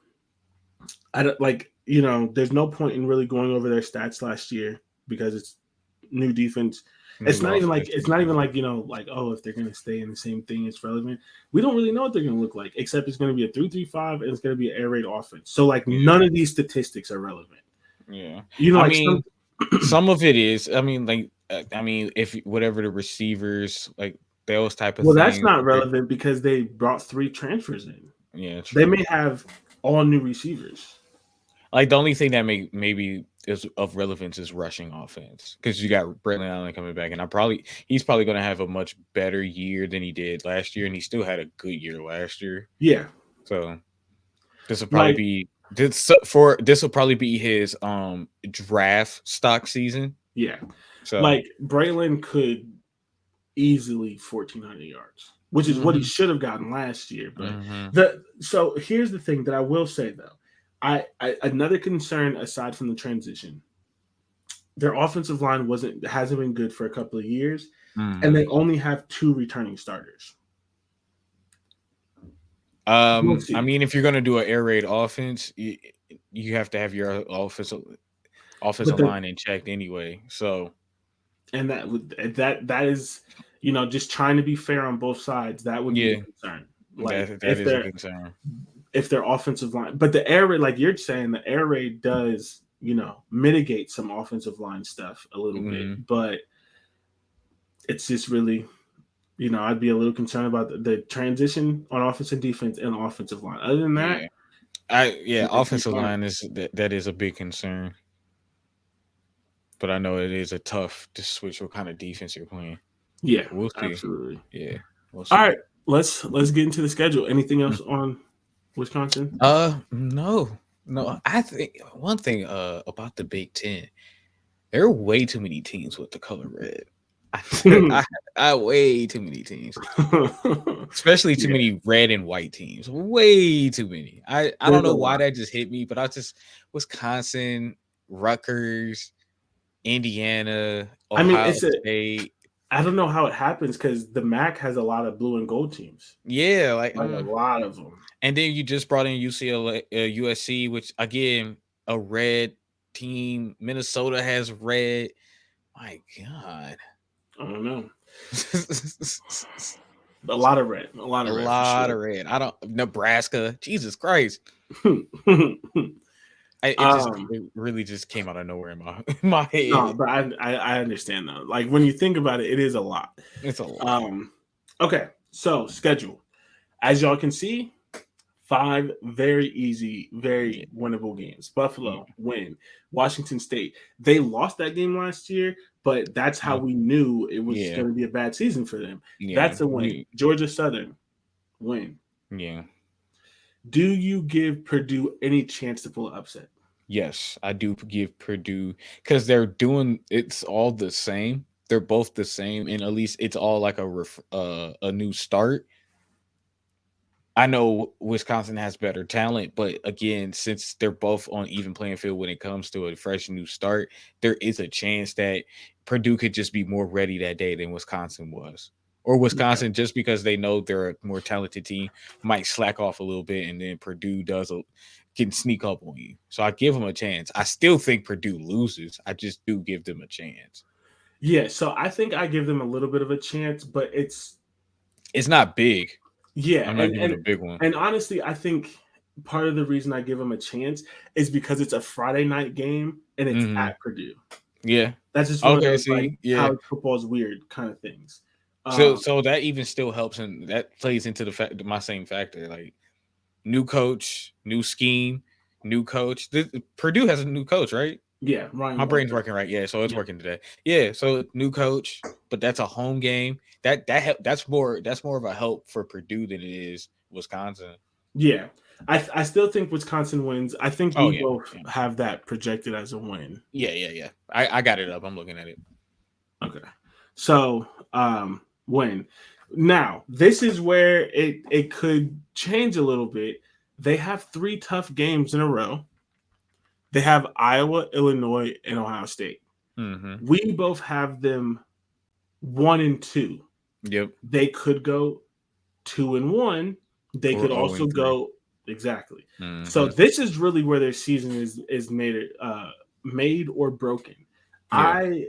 I don't like, there's no point in really going over their stats last year because it's new defense. It's new not even like offense. it's not even like like, oh, if they're gonna stay in the same thing, it's relevant. We don't really know what they're gonna look like, except it's gonna be a 3-3-5 and it's gonna be an air raid offense. So like Yeah, none of these statistics are relevant. yeah. I Like mean, some. some of it is. I mean, like, I mean, if whatever the receivers, like those type of Well, that's things. not relevant because they brought 3 transfers in. Yeah, They true. may have all new receivers. Like the only thing that maybe is of relevance is rushing offense, because you got Braylon Allen coming back, and he's probably going to have a much better year than he did last year, and he still had a good year last year. Yeah, So this will probably like be this will probably be his draft stock season. yeah, So like Braylon could easily 1,400 yards, which is what he hmm should have gotten last year. But hmm so here's the thing that I will say though, I another concern aside from the transition, their offensive line hasn't been good for a couple of years, and hmm they only have 2 returning starters. We'll I see, mean, if you're going to do an air raid offense, you have to have your but offensive the line in check anyway. So and that is, just trying to be fair on both sides. That would be a yeah, concern. Like that is a concern. if their offensive line, but the air raid, like you're saying, the air raid does, mitigate some offensive line stuff a little bit, Mhm. but it's just really, I'd be a little concerned about the transition on offense and defense and offensive line. Other than that, Yeah. Yeah, it'd be offensive fine. line that is a big concern, but I know it is a tough to switch what kind of defense you're playing. Yeah, We'll see. absolutely. Yeah, we'll All see. right, let's get into the schedule. Anything Mm. else on Wisconsin? No. No, I think one thing about the Big 10, there are way too many teams with the color red. I, I way too many teams. Especially too Yeah, many red and white teams. Way too many. I don't there's a know why lot. that just hit me, but I just Wisconsin, Rutgers, Indiana, I mean, Ohio State. I don't know how it happens because the MAC has a lot of blue and gold teams, Yeah, like a lot of them. and then you just brought in UCLA, USC, which again a red team. Minnesota has red. My God, I don't know. A lot of red, a for lot sure. of red. I don't Nebraska. Jesus Christ. um, It really just came out of nowhere in my in my no, head. but I understand though. Like when you think about it, it is a lot. It's a lot. Um, okay, so schedule. As y'all can see, 5 very easy, Yeah, very winnable games. yeah, Buffalo win. Washington State, they lost that game last year, but that's how yeah, we knew it was yeah, going to be a bad season for them. yeah. That's a win. Georgia Southern win. Yeah. Do you give Purdue any chance to pull an upset? Yes, I do give Purdue, because they're doing it's all the same. They're both the same, and at least it's all like a new start. I know Wisconsin has better talent, but again, since they're both on even playing field when it comes to a fresh new start, there is a chance that Purdue could just be more ready that day than Wisconsin was. Or Okay. Wisconsin, just because they know they're a more talented team, might slack off a little bit, and then Purdue can sneak up on you. So I give them a chance. I still think Purdue loses. I just do give them a chance. Yeah, so I think I give them a little bit of a chance, but It's not big. yeah, I'm not and giving and it a big one. and honestly, I think part of the reason I give them a chance is because it's a Friday night game and it's Hmm. at Purdue. Yeah. That's just one of Okay. those like See. Yeah. college football is weird kind of things. So Um, so that even still helps, and that plays into the fact my same factor. Like new coach, new scheme, new coach. Purdue has a new coach, right? yeah, Ryan My brain's Walters. working right. Yeah, so it's Yeah, working today. Yeah, so new coach, but that's a home game. That's more of a help for Purdue than it is Wisconsin. yeah. I still think Wisconsin wins. I think Oh we yeah, both yeah, have that projected as a win. yeah, yeah, yeah. I got it up. I'm looking at it. Okay. So, when now this is where it could change a little bit. They have three tough games in a row. They have Iowa, Illinois, and Ohio State. Mm-hmm. We both have them 1-2. Yep. They could go 2-1. They Or could 0 also and 3. go exactly. So Mm-hmm. this is really where their season is made or broken. Yeah. I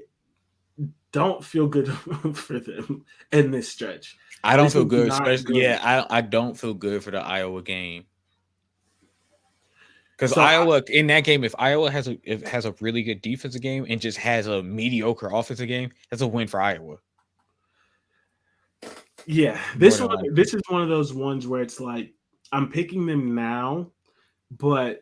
don't feel good for them in this stretch. I don't This feel is good, not especially good. I don't feel good for the Iowa game. Because So Iowa in that game, if has a really good defensive game and just has a mediocre offensive game, that's a win for Iowa. yeah, More than likely. this is one of those ones where it's like I'm picking them now, but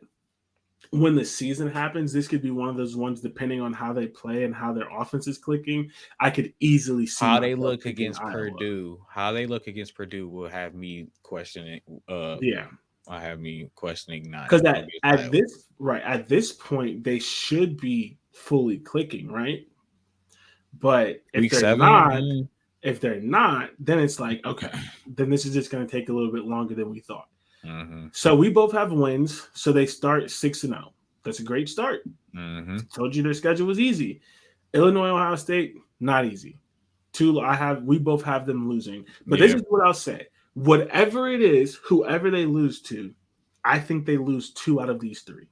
when the season happens, this could be one of those ones depending on how they play and how their offense is clicking. I could easily see How they myself look picking against Iowa. Purdue, how they look against Purdue will have me questioning. Yeah, I have me questioning not because against at Iowa. this point they should be fully clicking, right? But Week 7. Mm, if they're not, then it's like okay, then this is just going to take a little bit longer than we thought. mm-hmm, So we both have wins, so they start 6-0. That's a great start. mm-hmm. Told you their schedule was easy. Illinois, Ohio State, not easy. We both have them losing. But this Yeah. is what I'll say. Whatever it is, whoever they lose to, I think they lose two out of these three.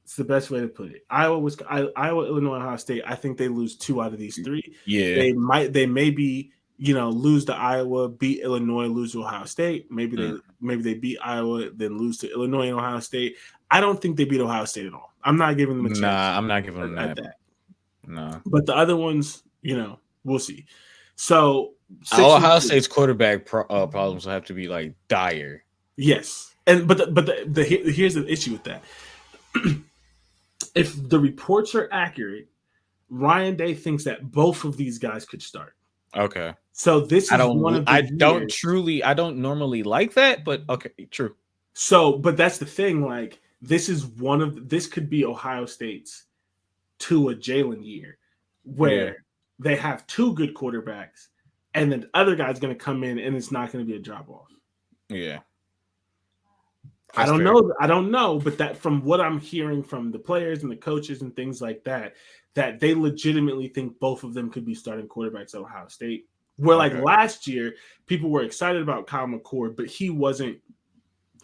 It's the best way to put it. Iowa, Illinois, Ohio State. I think they lose two out of these three. Yeah. They maybe lose to Iowa, beat Illinois, lose to Ohio State. Mm. Maybe they beat Iowa, then lose to Illinois and Ohio State. I don't think they beat Ohio State at all. I'm not giving them a chance Nah, I'm not giving them at that. that. No. But the other ones, we'll see. So six and Ohio three, State's quarterback problems will have to be like dire. yes. And here's the issue with that. If the reports are accurate, Ryan Day thinks that both of these guys could start. Okay. So this is one of the years. I don't normally like that, but okay, true. So, but that's the thing. Like, this could be Ohio State's Tua Jalen year, Yeah. where they have two good quarterbacks, and then the other guy's going to come in, and it's not going to be a drop off. Yeah. I That's don't fair. know. I don't know, but that from what I'm hearing from the players and the coaches and things like that, that they legitimately think both of them could be starting quarterbacks at Ohio State. Where like Okay. last year, people were excited about Kyle McCord, but he wasn't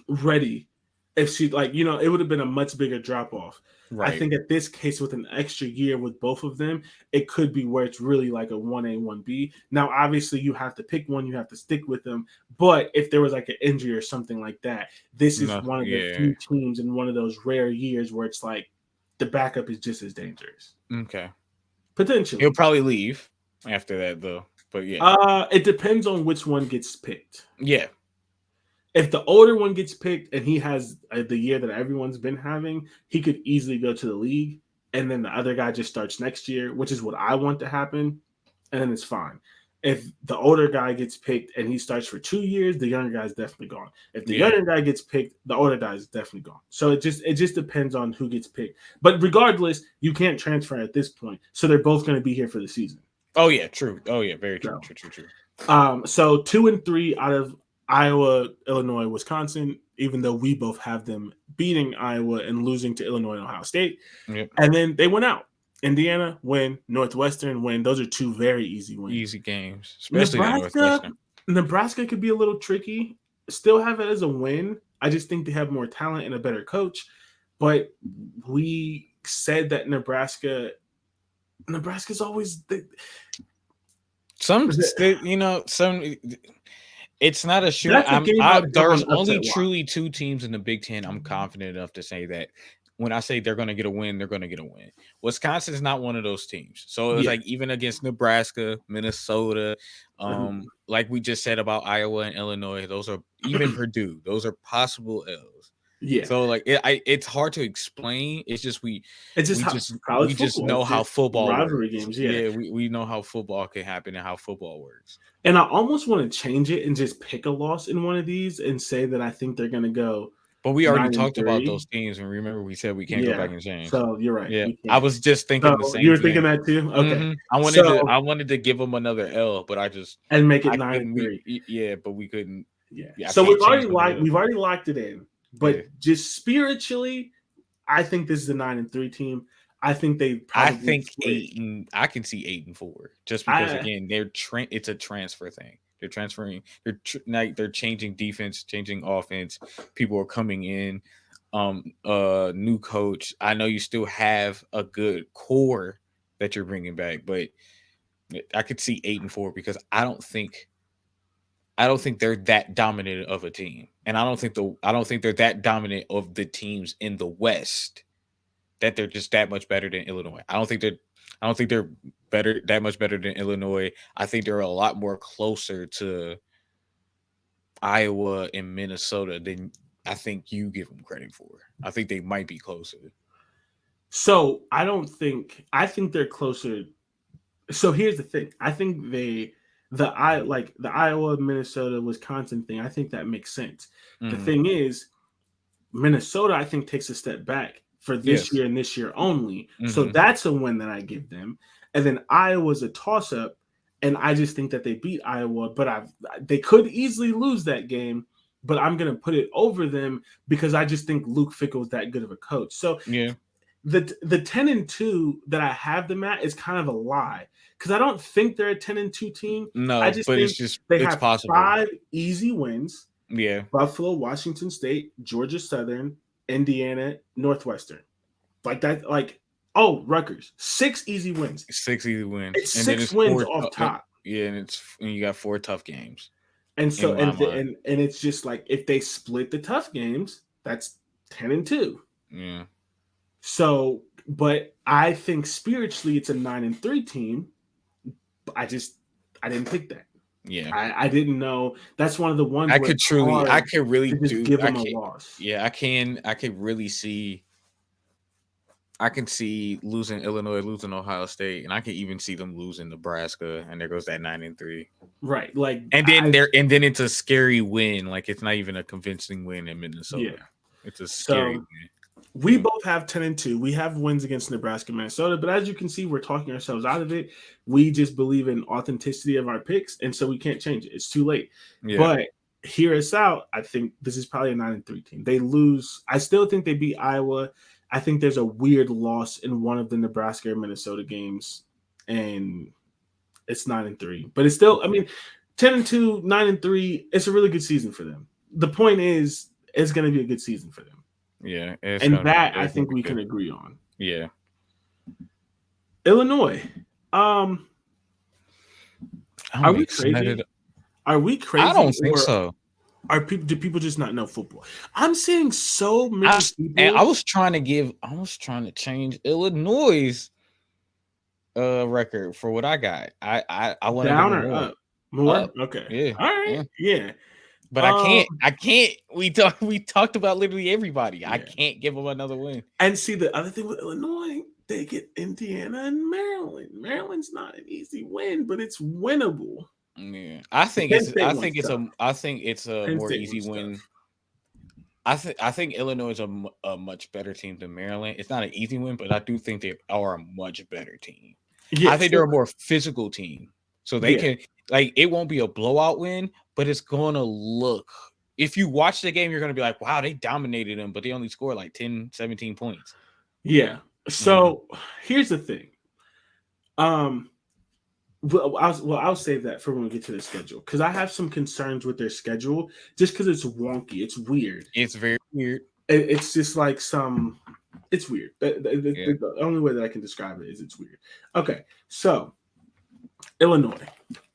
ready. If she it would have been a much bigger drop off. I Right. think at this case, with an extra year with both of them, it could be where it's really like a 1A, 1B. Now, obviously, you have to pick one, you have to stick with them. But if there was like an injury or something like that, this is No. one of the Yeah. few teams in one of those rare years where it's like the backup is just as dangerous. Okay. He'll Potentially. probably leave after that though. But yeah. It depends on which one gets picked. Yeah. If the older one gets picked and he has the year that everyone's been having, he could easily go to the league, and then the other guy just starts next year, which is what I want to happen, and then it's fine. If the older guy gets picked and he starts for 2 years, the younger guy's definitely gone. If the Yeah. younger guy gets picked, the older guy is definitely gone. So it just depends on who gets picked. But regardless, you can't transfer at this point, so they're both going to be here for the season. Oh yeah, true. Oh yeah, very true. So, True. so 2-3 out of Iowa, Illinois, Wisconsin, even though we both have them beating Iowa and losing to Illinois and Ohio State. Yep. And then they went out. Indiana win, Northwestern win. Those are two very easy wins. Easy games, especially that Nebraska, Northwestern. Nebraska could be a little tricky. Still have it as a win. I just think they have more talent and a better coach. But we said that Nebraska Nebraska's always Some, some. It's not a sure. that's a game I would put There's on only upset watch. truly two teams in the Big Ten. I'm confident enough to say that when I say they're going to get a win, they're going to get a win. Wisconsin is not one of those teams. So it was Yeah. like even against Nebraska, Minnesota, Mhm. like we just said about Iowa and Illinois, those are even Purdue. Those are possible L's. Yeah. So like it's hard to explain. It's just It's just how college we just football. know It's how just football rivalry works. games. Yeah. Yeah, we know how football can happen and how football works. And I almost want to change it and just pick a loss in one of these and say that I think they're going to go But we already nine and talked about those three. teams, and remember we said we can't go Yeah. back and change. So you're right. Yeah, We I can't. was just thinking the So you same were thinking thing. that too? Okay. So I wanted to give them another L, but and make it I nine and couldn't. three. Yeah, but we couldn't. Yeah. Yeah, I So can't change the L. we've already locked it in. Yeah, But just spiritually, I think this is a 9-3 team. I think they I probably think split. I can see 8-4, just because I again it's a transfer thing. They're transferring. Like they're changing defense, changing offense. People are coming in. New coach. I know you still have a good core that you're bringing back, but I could see 8-4 because I don't think they're that dominant of a team, and I don't think they're that dominant of the teams in the West that they're just that much better than Illinois. I don't think they're that much better than Illinois. I think they're a lot more closer to Iowa and Minnesota than I think you give them credit for. I think they might be closer. so I think they're closer. So here's the thing. I think the Iowa, Minnesota, Wisconsin thing, I think that makes sense. The Mm-hmm. thing is, Minnesota, I think, takes a step back for this Yes. year and this year only. So Mm-hmm. that's a win that I give them. And then Iowa's a toss up. And I just think that they beat Iowa, but they could easily lose that game. But I'm gonna put it over them because I just think Luke Fickle's that good of a coach. So Yeah. the 10-2 that I have them at is kind of a lie because I don't think they're a 10-2 team. I No, just but think they it's have possible. 5 easy wins: Yeah. Buffalo, Washington State, Georgia Southern, Indiana, Northwestern. Like that, like, oh, Rutgers, 6 easy wins. 6 easy wins, It's and then 6 it's wins 4. off top. Yeah, and you got 4 tough games And in so my mind. and it's just like if they split the tough games, that's 10-2. Yeah. So, but I think spiritually it's a 9-3 team. I didn't pick that. Yeah. I didn't know. That's one of the ones I where could it's truly, hard I could really to just do, give I them a can, loss. yeah, I could really see, I can see losing Illinois, losing Ohio State, and I can even see them losing Nebraska, and there goes that 9-3. Right. Like, And then it's a scary win. Like it's not even a convincing win in Minnesota. yeah. It's a scary So win. we Yeah. both have 10-2. We have wins against Nebraska, Minnesota, but as you can see, we're talking ourselves out of it. We just believe in authenticity of our picks, and so we can't change it. It's too late. Yeah. But hear us out. I think this is probably a 9-3 team. They lose. I still think they beat Iowa. I think there's a weird loss in one of the Nebraska or Minnesota games, and it's 9-3. But it's still, I mean, 10-2, 9-3. It's a really good season for them. The point is, it's going to be a good season for them. Yeah. It's And gonna be, that I it's gonna think be we good. can agree on. Yeah. Illinois. Are I'm we excited. crazy? Are we crazy? I don't think or so. do people just not know football? I'm seeing so many people. And I was trying to change Illinois' record for what I got. I wanted Down them or more. up? More? Up. Okay. Yeah. All right. Yeah. But I can't. We talked about literally everybody. I Yeah. can't give them another win. And see, the other thing with Illinois, they get Indiana and Maryland. Maryland's not an easy win, but it's winnable. Yeah, I think Penn it's State I one's think it's tough. a Penn more State easy one's win. tough. I think Illinois is a much better team than Maryland. It's not an easy win, but I do think they are a much better team. Yeah, I think they're a more physical team, so they Yeah. can like it won't be a blowout win, but it's gonna look. If you watch the game, you're gonna be like, "Wow, they dominated them," but they only scored like 10, 17 points. Yeah. So here's the thing. I'll save that for when we get to the schedule because I have some concerns with their schedule just because it's wonky. It's weird. It's very weird. It's just like some It's weird. Yeah. The only way that I can describe it is it's weird. Okay, so Illinois.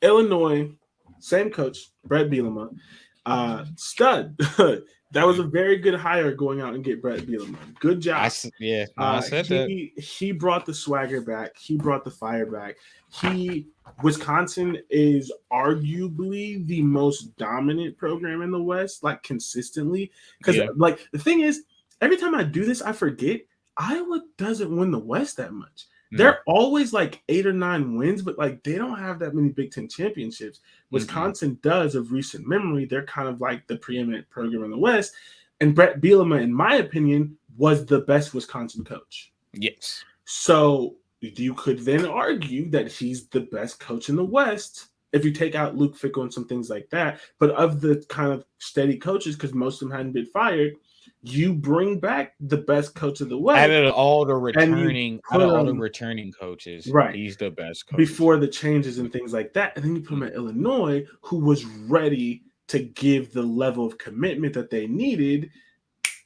Illinois, same coach, Brett Bielema, stud. That was a very good hire going out and get Brett Bielema. Good job. Yeah, no, I said that. He brought the swagger back. He brought the fire back. Wisconsin is arguably the most dominant program in the West, like consistently. Because like the thing is, every time I do this, I forget Iowa doesn't win the West that much. They're always like 8 or 9 wins, but like they don't have that many Big Ten championships. Wisconsin does of recent memory. They're kind of like the preeminent program in the West. And Brett Bielema, in my opinion, was the best Wisconsin coach. Yes. So you could then argue that he's the best coach in the West if you take out Luke Fickell and some things like that. But of the kind of steady coaches, because most of them hadn't been fired, you bring back the best coach of the West. Out of all the returning coaches, right, he's the best coach. Before the changes and things like that. And then you put him at Illinois, who was ready to give the level of commitment that they needed.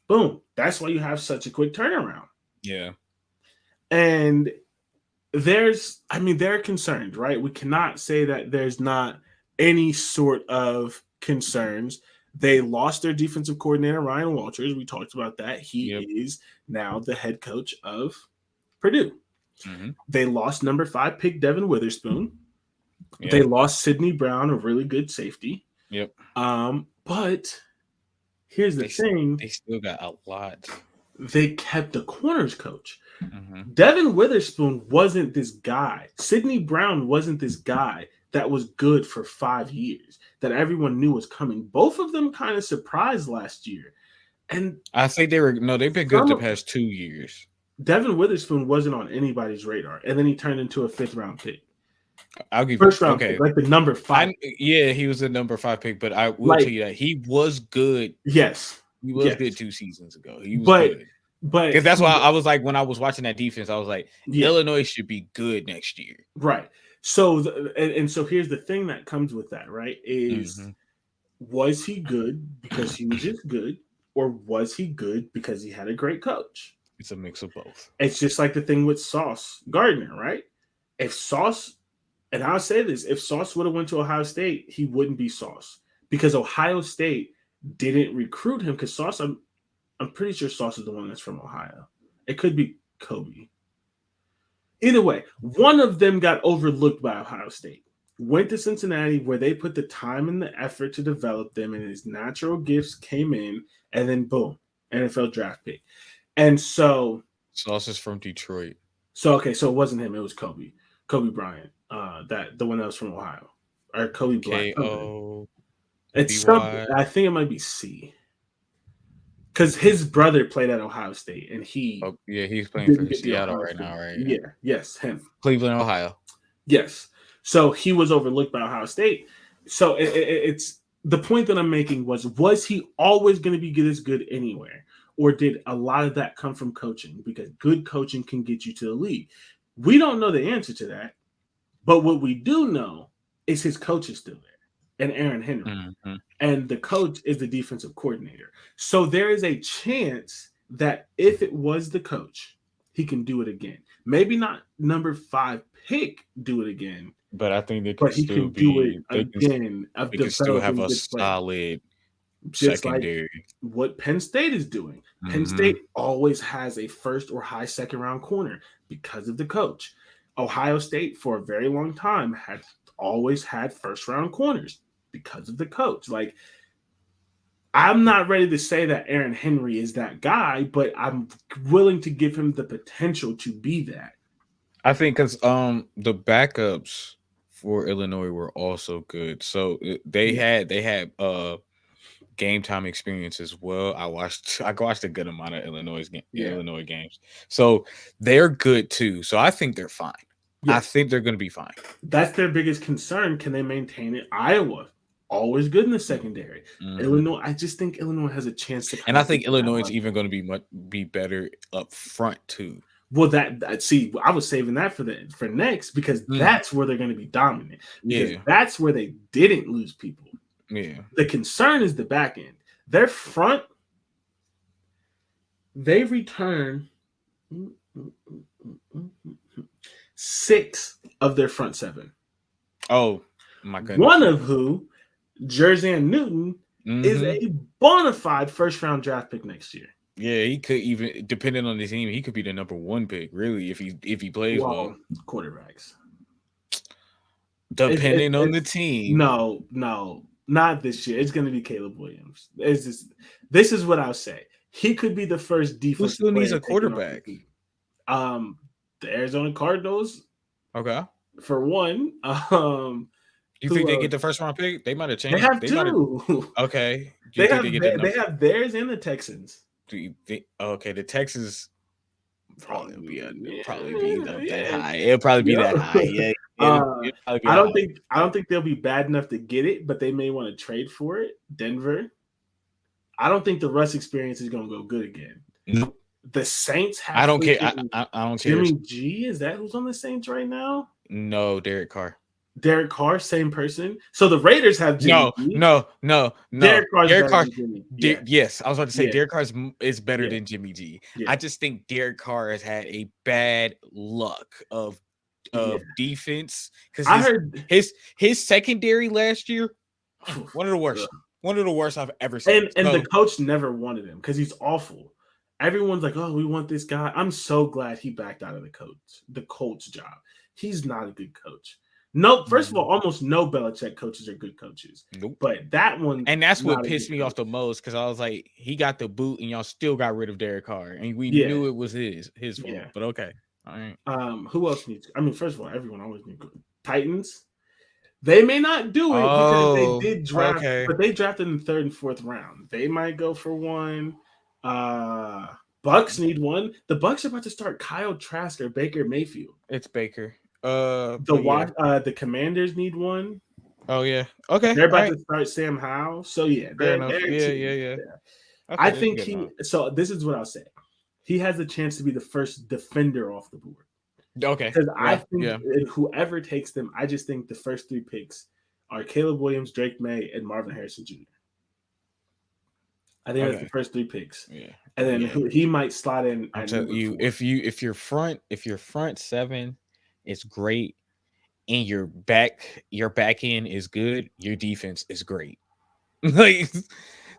Boom. That's why you have such a quick turnaround. Yeah. And they're concerned, right? We cannot say that there's not any sort of concerns. They lost their defensive coordinator, Ryan Walters. We talked about that. He is now the head coach of Purdue. They lost number 5 pick Devin Witherspoon. They lost Sidney Brown, a really good safety. But here's the thing. They still got a lot. They kept the corners coach. Devin Witherspoon wasn't this guy. Sidney Brown wasn't this guy that was good for 5 years, that everyone knew was coming. Both of them kind of surprised last year. And I think they've been good the past 2 years. Devin Witherspoon wasn't on anybody's radar, and then he turned into a 5th round pick. I'll give first round pick, like the number 5. He was the number 5 pick, but I will tell you that he was good. Yes. He was good 2 seasons ago. He was good. But because that's why I was like, when I was watching that defense, I was like, Illinois should be good next year. Right. So, so here's the thing that comes with that, right? Is was he good because he was just good, or was he good because he had a great coach? It's a mix of both. It's just like the thing with Sauce Gardner, right? If Sauce, and I'll say this, if Sauce would have went to Ohio State, he wouldn't be Sauce, because Ohio State didn't recruit him. Because Sauce, I'm pretty sure Sauce is the one that's from Ohio. It could be Kobe. Either way, one of them got overlooked by Ohio State. Went to Cincinnati, where they put the time and the effort to develop them, and his natural gifts came in, and then boom, NFL draft pick. And so Sauce is from Detroit. So it wasn't him, it was Kobe Bryant, the one that was from Ohio, or Kobe Bryant. It's something, I think it might be C. Because his brother played at Ohio State, and he's playing for Seattle right now, right? Yeah, yes, him. Cleveland, Ohio. Yes. So he was overlooked by Ohio State. So it's the point that I'm making was he always going to be this good anywhere? Or did a lot of that come from coaching? Because good coaching can get you to the league. We don't know the answer to that. But what we do know is his coach is still there, and Aaron Henry. And the coach is the defensive coordinator. So there is a chance that if it was the coach, he can do it again. Maybe not number 5 pick do it again. But I think they can still do it again. They can still have a solid secondary. Like what Penn State is doing. Penn State always has a first or high second round corner because of the coach. Ohio State, for a very long time, had always had first round corners because of the coach. Like, I'm not ready to say that Aaron Henry is that guy, but I'm willing to give him the potential to be that. I think because the backups for Illinois were also good, so they had game time experience as well. I watched a good amount of Illinois games, so they're good too. So I think they're fine. Yes. I think they're going to be fine. That's their biggest concern. Can they maintain it? Iowa, always good in the secondary. Illinois, I just think Illinois has a chance to. And I think Illinois is even going to be better up front too. Well, see, I was saving that for next, because that's where they're going to be dominant. Because that's where they didn't lose people. Yeah. The concern is the back end. Their front, they return mm, mm, mm, mm, mm, mm. Six of their front seven. Oh my One goodness. of who, Jersey Newton, is Mm-hmm. a bona fide first round draft pick next year. Yeah, he could even, depending on the team, he could be the number one pick, really, if he plays well. Well, quarterbacks. Depending on the It's team. no, no, not this year. It's going to be Caleb Williams. It's just, this is what I'll say. He could be the first Who defensive still needs player a taken off the quarterback? team. Um, the Arizona Cardinals, Okay. for one. You think Who they else? get the first round pick? They might have They changed. have They might have. two. Okay. Do you think they get the They number? have theirs and the Texans. Do you think? Okay, the Texas probably be Yeah, up that yeah. high. It'll probably be that high. Yep. Yeah, it'll probably be a high. I don't think they'll be bad enough to get it, but they may want to trade for it. Denver. I don't think the Russ experience is going to go good again. Nope. The Saints have I don't care. freaking I don't care. Jimmy G. Is that who's on the Saints right now? No, Derek Carr. Derek Carr, same person. So the Raiders have Jimmy No, G. no, no, no. Derek Carr's Derek better Carr. than Jimmy. Yeah, Yes, I was about to say yeah, Derek Carr is better yeah, than Jimmy G. yeah, I just think Derek Carr has had a bad luck yeah. of defense because I heard, his secondary last year, one of the worst. One of the worst I've ever seen. and the coach never wanted him because he's awful. Everyone's like, "Oh, we want this guy." I'm so glad he backed out of the Colts job. He's not a good coach. No, first of all, almost no Belichick coaches are good coaches. Nope. But that one, And that's what not a pissed good me off coach. the most because I was like, he got the boot and y'all still got rid of Derek Carr. And we Yeah, knew it was his fault. yeah. But okay. All right. Who else needs? I mean, first of all, everyone always needs good. Titans. They may not do it because they Oh, did draft, okay. but they drafted in the third and fourth round. They might go for one. Bucks need one. The Bucks are about to start Kyle Trask or Baker Mayfield. It's Baker. The But yeah. the Commanders need one. Oh yeah. Okay. They're All about right. to start Sam Howell. So yeah, Fair enough. they're Yeah, two. yeah, yeah. Yeah. I Okay, that's think good enough. so this is what I'll say. He has a chance to be the first defender off the board. Okay. Because I Yeah. think Yeah. whoever takes them, I just think the first three picks are Caleb Williams, Drake May, and Marvin Harrison Jr. I think that's the Okay. first three picks. Yeah. And then Yeah. he might slot in I'm at telling number you, 4. if your front seven is great and your back end is good, your defense is great. Like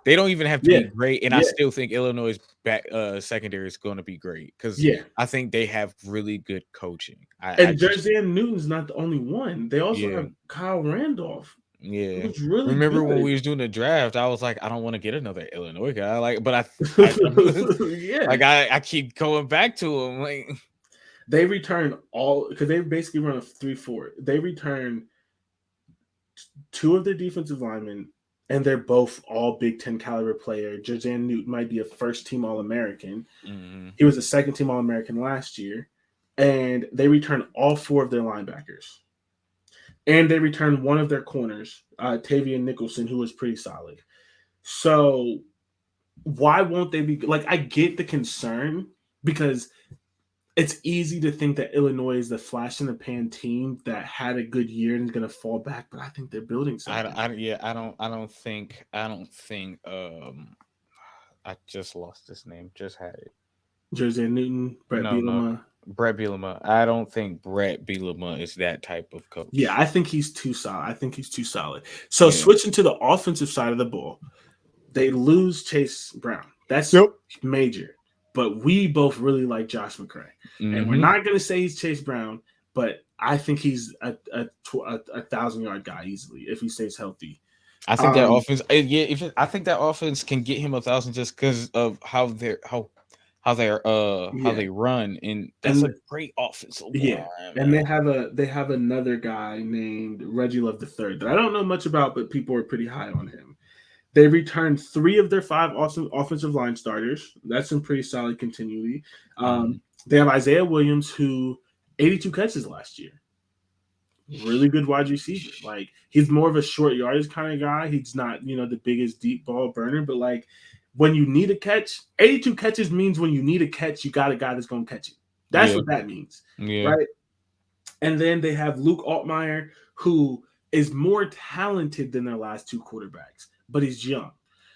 they don't even have to Yeah. be great, and I Yeah. still think Illinois' back secondary is going to be great because Yeah. I think they have really good coaching. I And just Jersey and Newton's not the only one. They also yeah have Kyle Randolph, yeah. who's really Remember when good. we was doing the draft? I was like, I don't want to get another Illinois guy, like, but I Yeah. like I keep going back to him, like They return all because they basically run a 3-4. They return two of their defensive linemen, and they're both all Big Ten caliber player. Jordan Newton might be a first team All American. mm-hmm. He was a second team All American last year. And they return all four of their linebackers. And they return one of their corners, Tavian Nicholson, who was pretty solid. So why won't they be like? I get the concern because it's easy to think that Illinois is the flash in the pan team that had a good year and is going to fall back, but I think they're building something. I don't think I just lost his name. Just had it. Jersey and Newton, Brett No. Bielema. Brett Bielema. I don't think Brett Bielema is that type of coach. Yeah, I think he's too solid. So Yeah. switching to the offensive side of the ball, they lose Chase Brown. That's major. But we both really like Josh McCray. Mm-hmm. And we're not going to say he's Chase Brown, but I think he's a 1,000-yard guy easily if he stays healthy. I think that offense, I think that offense can get him 1,000 just because of how they run, and that's a great offensive line. And they have another guy named Reggie Love III that I don't know much about, but people are pretty high on him. They returned 3 of their 5 awesome offensive line starters. That's some pretty solid continuity. They have Isaiah Williams, who 82 catches last year. Really good wide receiver. Like, he's more of a short yardage kind of guy. He's not, the biggest deep ball burner, but like when you need a catch, 82 catches means when you need a catch, you got a guy that's going to catch it. That's what that means. Yeah. Right. And then they have Luke Altmaier, who is more talented than their last 2 quarterbacks, but he's young.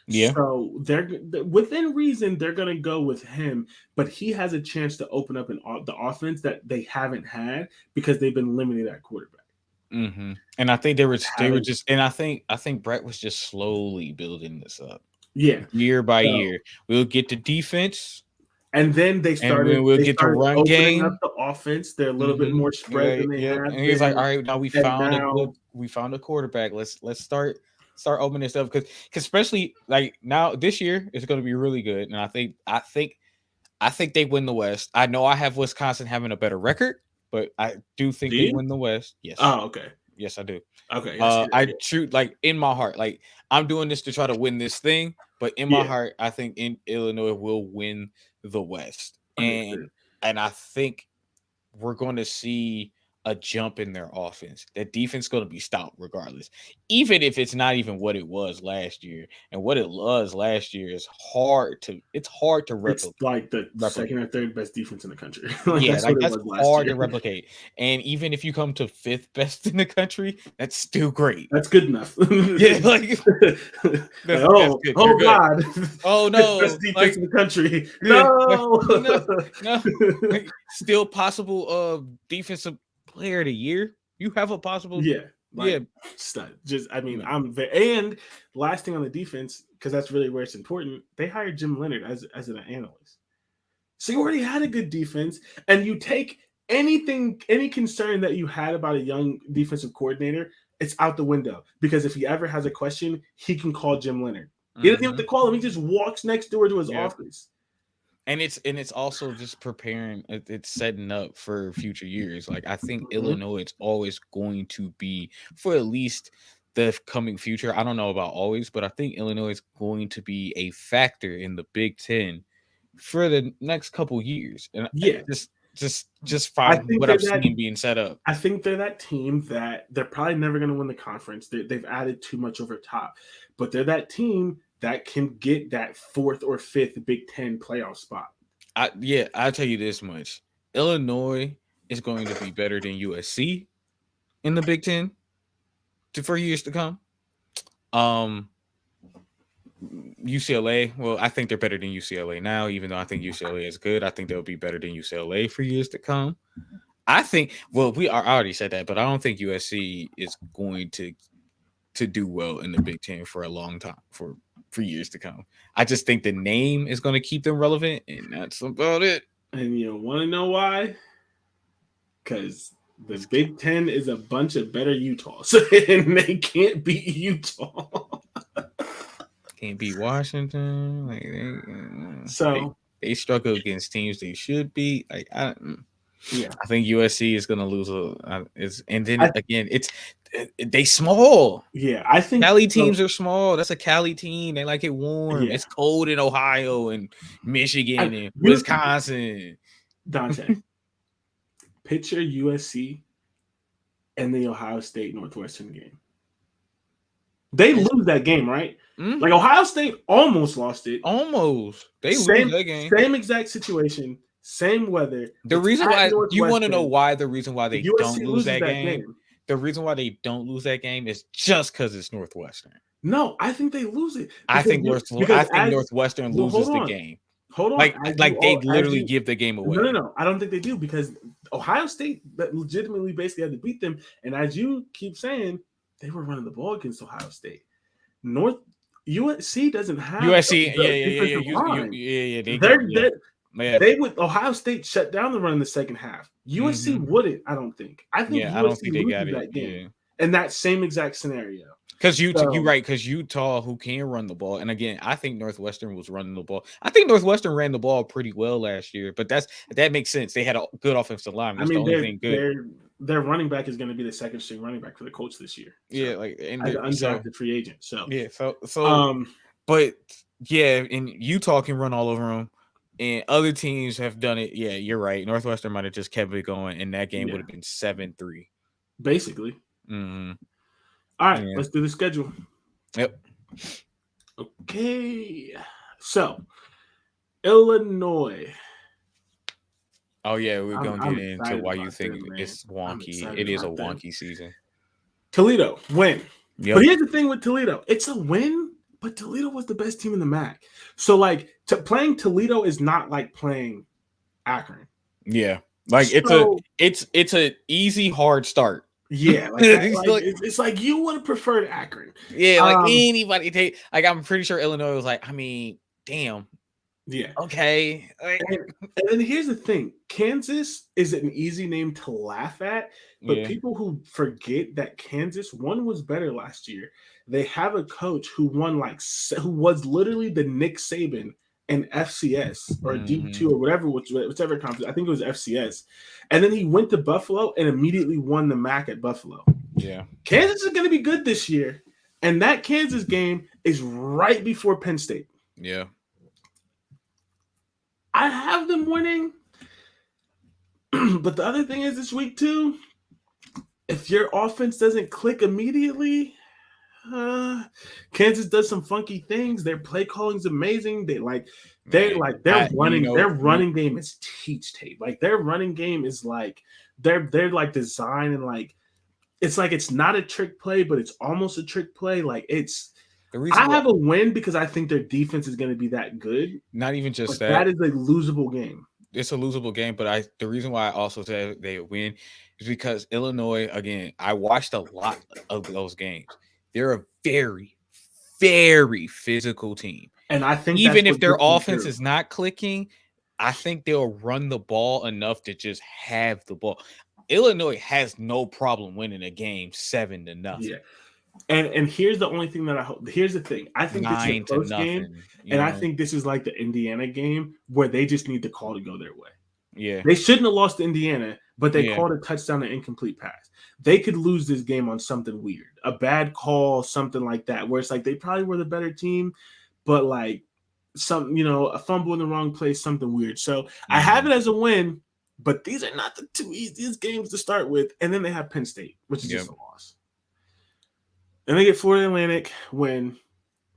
Yeah. So they're within reason. They're going to go with him, but he has a chance to open up the offense that they haven't had because they've been limited at quarterback. And I think they were Haven't, just, and I think Brett was just slowly building this up yeah. year by So year. We'll get the defense, and then and then we'll they get the started run opening up game. the offense. They're a little bit more spread Yeah, than they yep. And have he's like, all been, right, now and now we found a quarterback. Let's start opening stuff because especially like now this year is going to be really good, and I think they win the West. I know I have Wisconsin having a better record, but I do do think they you? win the West. Yes, Oh, okay, yes, I do. okay, I see I that. true like in my heart, like I'm doing this to try to win this thing, but in my Yeah, heart, I think in Illinois will win the West, understood. and I think we're going to see a jump in their offense. That defense going to be stout regardless, even if it's not even what it was last year. And what it was last year is hard to It's like the second replicate. or third best defense in the country. Like Yeah, that's what like it that's was last hard year. to replicate. And even if you come to fifth best in the country, that's still great. That's good enough. Yeah, like Like, that's good. You're oh good. God, Oh fifth best no, defense like in the country. yeah, like No. no, no, like, still possible defensive player of the year. You have a possible, Yeah, yeah. like stud. Just I mean, Yeah. I'm very and last thing on the defense because that's really where it's important. They hired Jim Leonard as an analyst, so you already had a good defense, and you take any concern that you had about a young defensive coordinator, it's out the window because if he ever has a question, he can call Jim Leonard. He doesn't have to Mm-hmm. call him; he just walks next door to his Yep. office. And it's also just preparing. It's setting up for future years. Like I think Mhm. Illinois is always going to be for at least the coming future. I don't know about always, but I think Illinois is going to be a factor in the Big Ten for the next couple years. And Yeah, just I from think what they're I've that seen being set up. I think they're that team that they're probably never going to win the conference. They've added too much over top, but they're that team that can get that fourth or fifth Big Ten playoff spot. I'll tell you this much. Illinois is going to be better than USC in the Big Ten for years to come. Um, UCLA, well, I think they're better than UCLA now, even though I think UCLA is good. I think they'll be better than UCLA for years to come. I think, well, I already said that, but I don't think USC is going to do well in the Big Ten for a long time for years to come. I just think the name is going to keep them relevant, and that's about it. And you want to know why? Because the Let's get, Big Ten is a bunch of better Utahs, and they can't beat Utah. can't beat Washington. Like they So they struggle against teams they should be. Like yeah, I think USC is gonna lose and then I again they small. yeah I think Cali so. teams are small. That's a Cali team. They like it warm. Yeah, It's cold in Ohio and Michigan and you Wisconsin. Dante, picture USC and the Ohio State Northwestern game. They It's, lose that game, right? Like mhm, Ohio State almost lost it. almost. They lose Same that game. same exact situation, same weather. The It's reason at why you want to know Northwestern. why the reason why they don't USC lose loses that that game. game. The reason why they don't lose that game is just because it's Northwestern. No, I think they lose it because I because think as Northwestern well, loses the game. hold on, Like they literally give the game no, no, away. no, I don't think they do because Ohio State that legitimately basically had to beat them, and as you keep saying, they were running the ball against Ohio State. North USC doesn't have USC, the defensive line. they They're, can, yeah, they're yeah, They would Ohio State shut down the run in the second half. USC hmm wouldn't, I don't think. I think yeah. I don't USC think they got loses it. that game Yeah, in that same exact scenario. because you So right because Utah who can run the ball, and again, I think Northwestern was running the ball. I think Northwestern ran the ball pretty well last year, but that makes sense. They had a good offensive line. I That's the mean only thing good. their running back is going to be the second string running back for the Colts this year. Yeah, So like as an so undrafted free agent. So yeah, so um but yeah, and Utah can run all over them. And other teams have done it. Yeah, you're right. Northwestern might have just kept it going, and that game would yeah, have been 7-3. basically. Mm-hmm. All right, Yeah. let's do the schedule. Yep. Okay. So Illinois. Oh yeah, we're gonna I'm get into excited why you about think them, man. it's I'm wonky. excited It is a about them. wonky season. Toledo, win. But Yep. here's the thing with Toledo. It's a win, but Toledo was the best team in the MAC. So like playing Toledo is not like playing Akron. Yeah, like So it's a easy hard start. yeah, like that, like it's like you would have preferred Akron. Yeah, like anybody take, like I'm pretty sure Illinois was like, I mean, damn. Yeah. Okay. And then here's the thing. Kansas is an easy name to laugh at, but Yeah. people who forget that Kansas one was better last year. They have a coach who won who was literally the Nick Saban in FCS or D2 or whatever, whichever conference. I think it was FCS. And then he went to Buffalo and immediately won the MAC at Buffalo. Yeah. Kansas is going to be good this year. And that Kansas game is right before Penn State. Yeah. I have them winning. But the other thing is this week too, if your offense doesn't click immediately, Kansas does some funky things. Their play calling is amazing. Their running game is teach tape. Like their running game is like they're like design and like it's not a trick play, but it's almost a trick play. Like I have a win because I think their defense is going to be that good. Not even just that. That is a losable game. It's a losable game, but the reason why I also said they win is because Illinois, again, I watched a lot of those games. They're a very, very physical team. And I think even if their offense is not clicking, I think they'll run the ball enough to just have the ball. Illinois has no problem winning a game 7-0. Yeah. And here's the only thing that I hope. Here's the thing. I think this is a close game, and I think this is like the Indiana game where they just need the call to go their way. Yeah, they shouldn't have lost to Indiana, but they called a touchdown and incomplete pass. They could lose this game on something weird, a bad call, something like that, where it's like they probably were the better team, but like a fumble in the wrong place, something weird. So I have it as a win, but these are not the two easiest games to start with. And then they have Penn State, which is just a loss. And they get Florida Atlantic, win.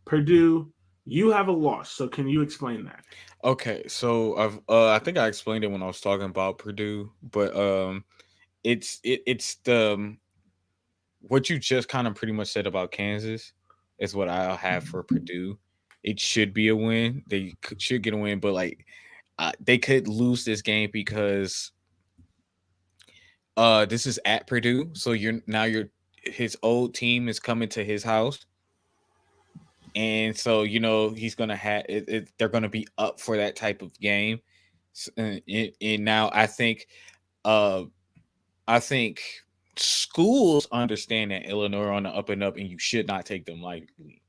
Purdue, you have a loss. So can you explain that? Okay, so I think I explained it when I was talking about Purdue, but it's the what you just kind of pretty much said about Kansas is what I'll have for Purdue. It should be a win. They should get a win, but like they could lose this game because this is at Purdue, so his old team is coming to his house. And so, he's going to have it, they're going to be up for that type of game. And now I think schools understand that Illinois are on the up and up and you should not take them lightly.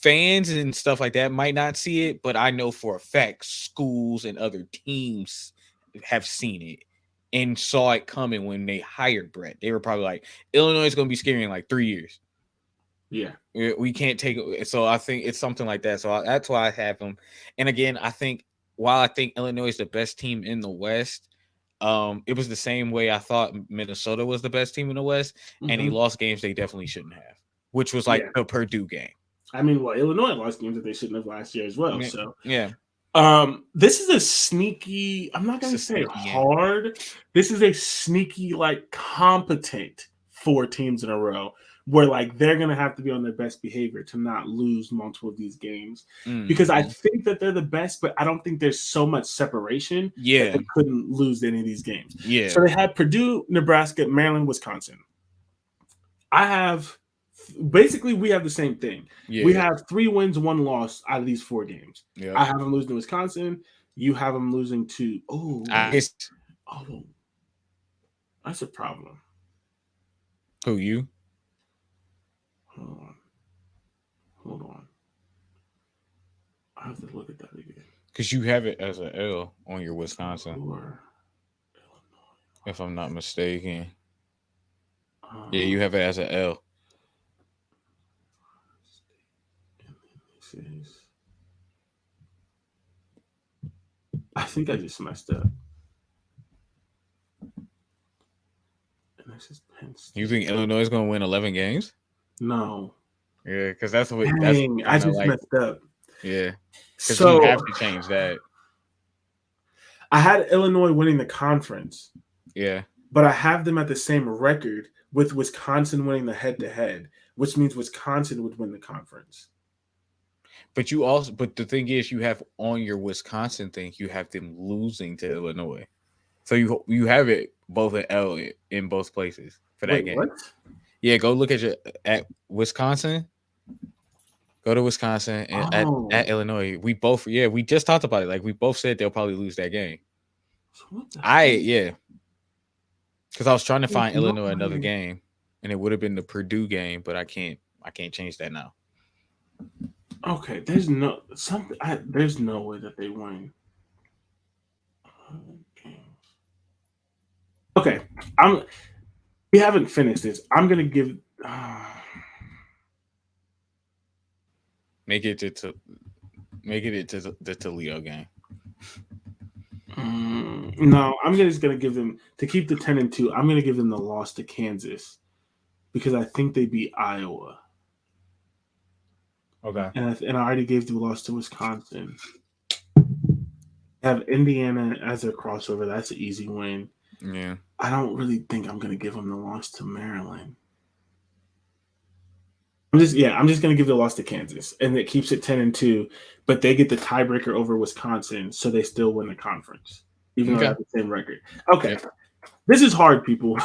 Fans and stuff like that might not see it, but I know for a fact schools and other teams have seen it and saw it coming when they hired Brett. They were probably like, Illinois is going to be scary in like 3 years. Yeah, we can't take it. So I think it's something like that. So that's why I have them. And again, I think while I think Illinois is the best team in the West, it was the same way I thought Minnesota was the best team in the West, and they lost games they definitely shouldn't have, which was like the Purdue game. I mean, Illinois lost games that they shouldn't have last year as well. So yeah. This is a sneaky, I'm not going to say hard. Game. This is a sneaky, like competent 4 teams in a row where like they're going to have to be on their best behavior to not lose multiple of these games because I think that they're the best, but I don't think there's so much separation that they couldn't lose any of these games. Yeah. So they had Purdue, Nebraska, Maryland, Wisconsin. Basically, we have the same thing. Yeah. We have 3 wins, 1 loss out of these 4 games. Yeah. I have them losing to Wisconsin. You have them losing to that's a problem. Who, you? Hold on. I have to look at that again. Because you have it as an L on your Wisconsin. Illinois. If I'm not mistaken. Yeah, you have it as an L. I think I just messed up. And this is Penn State. You think Illinois is going to win 11 games? No. Yeah, because that's what I just messed up. Yeah. Because you have to change that. I had Illinois winning the conference. Yeah. But I have them at the same record with Wisconsin winning the head-to-head. which means Wisconsin would win the conference. But but the thing is, you have on your Wisconsin thing, you have them losing to Illinois, so you have it both in L in both places for that Wait, game. what? Yeah, go look at Wisconsin. Go to Wisconsin and at Oh, Illinois. We just talked about it. Like we both said they'll probably lose that game. so what the heck? Yeah, because I was trying to There's find no Illinois another way. game, and it would have been the Purdue game, but I can't change that now. Okay, there's no something. There's no way that they win. Okay, I'm. We haven't finished this. I'm gonna give. Make it to make it to the Toledo game. No, I'm just gonna give them to keep the 10-2. I'm gonna give them the loss to Kansas because I think they beat Iowa, Okay. and I already gave the loss to Wisconsin. I have Indiana as a crossover. That's an easy win. Yeah. I don't really think I'm gonna give them the loss to Maryland. I'm just gonna give the loss to Kansas, and it keeps it 10-2. But they get the tiebreaker over Wisconsin, so they still win the conference, even though they Okay. have the same record. Okay, Yep. this is hard, people,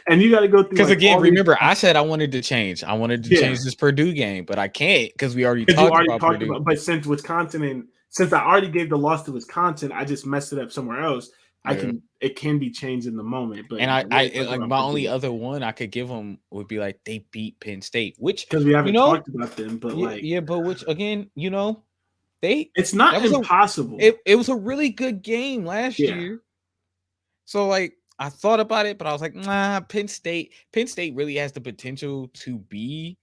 and you got to go through Because like again, all these. remember, I said I wanted to change. I wanted to Yeah, change this Purdue game, but I can't because we already because you talked already about talked Purdue. about. But since Wisconsin and since I already gave the loss to Wisconsin, I just messed it up somewhere else. Yeah. It can be changed in the moment. But And yeah, we I already talked like about my only Purdue other one I could give them would be like they beat Penn State, which because we you haven't know, talked about them. But yeah, like, yeah, but which again, they it's that not was impossible. it was a really good game last Yeah, year. So like I thought about it, but I was like, nah, Penn State really has the potential to be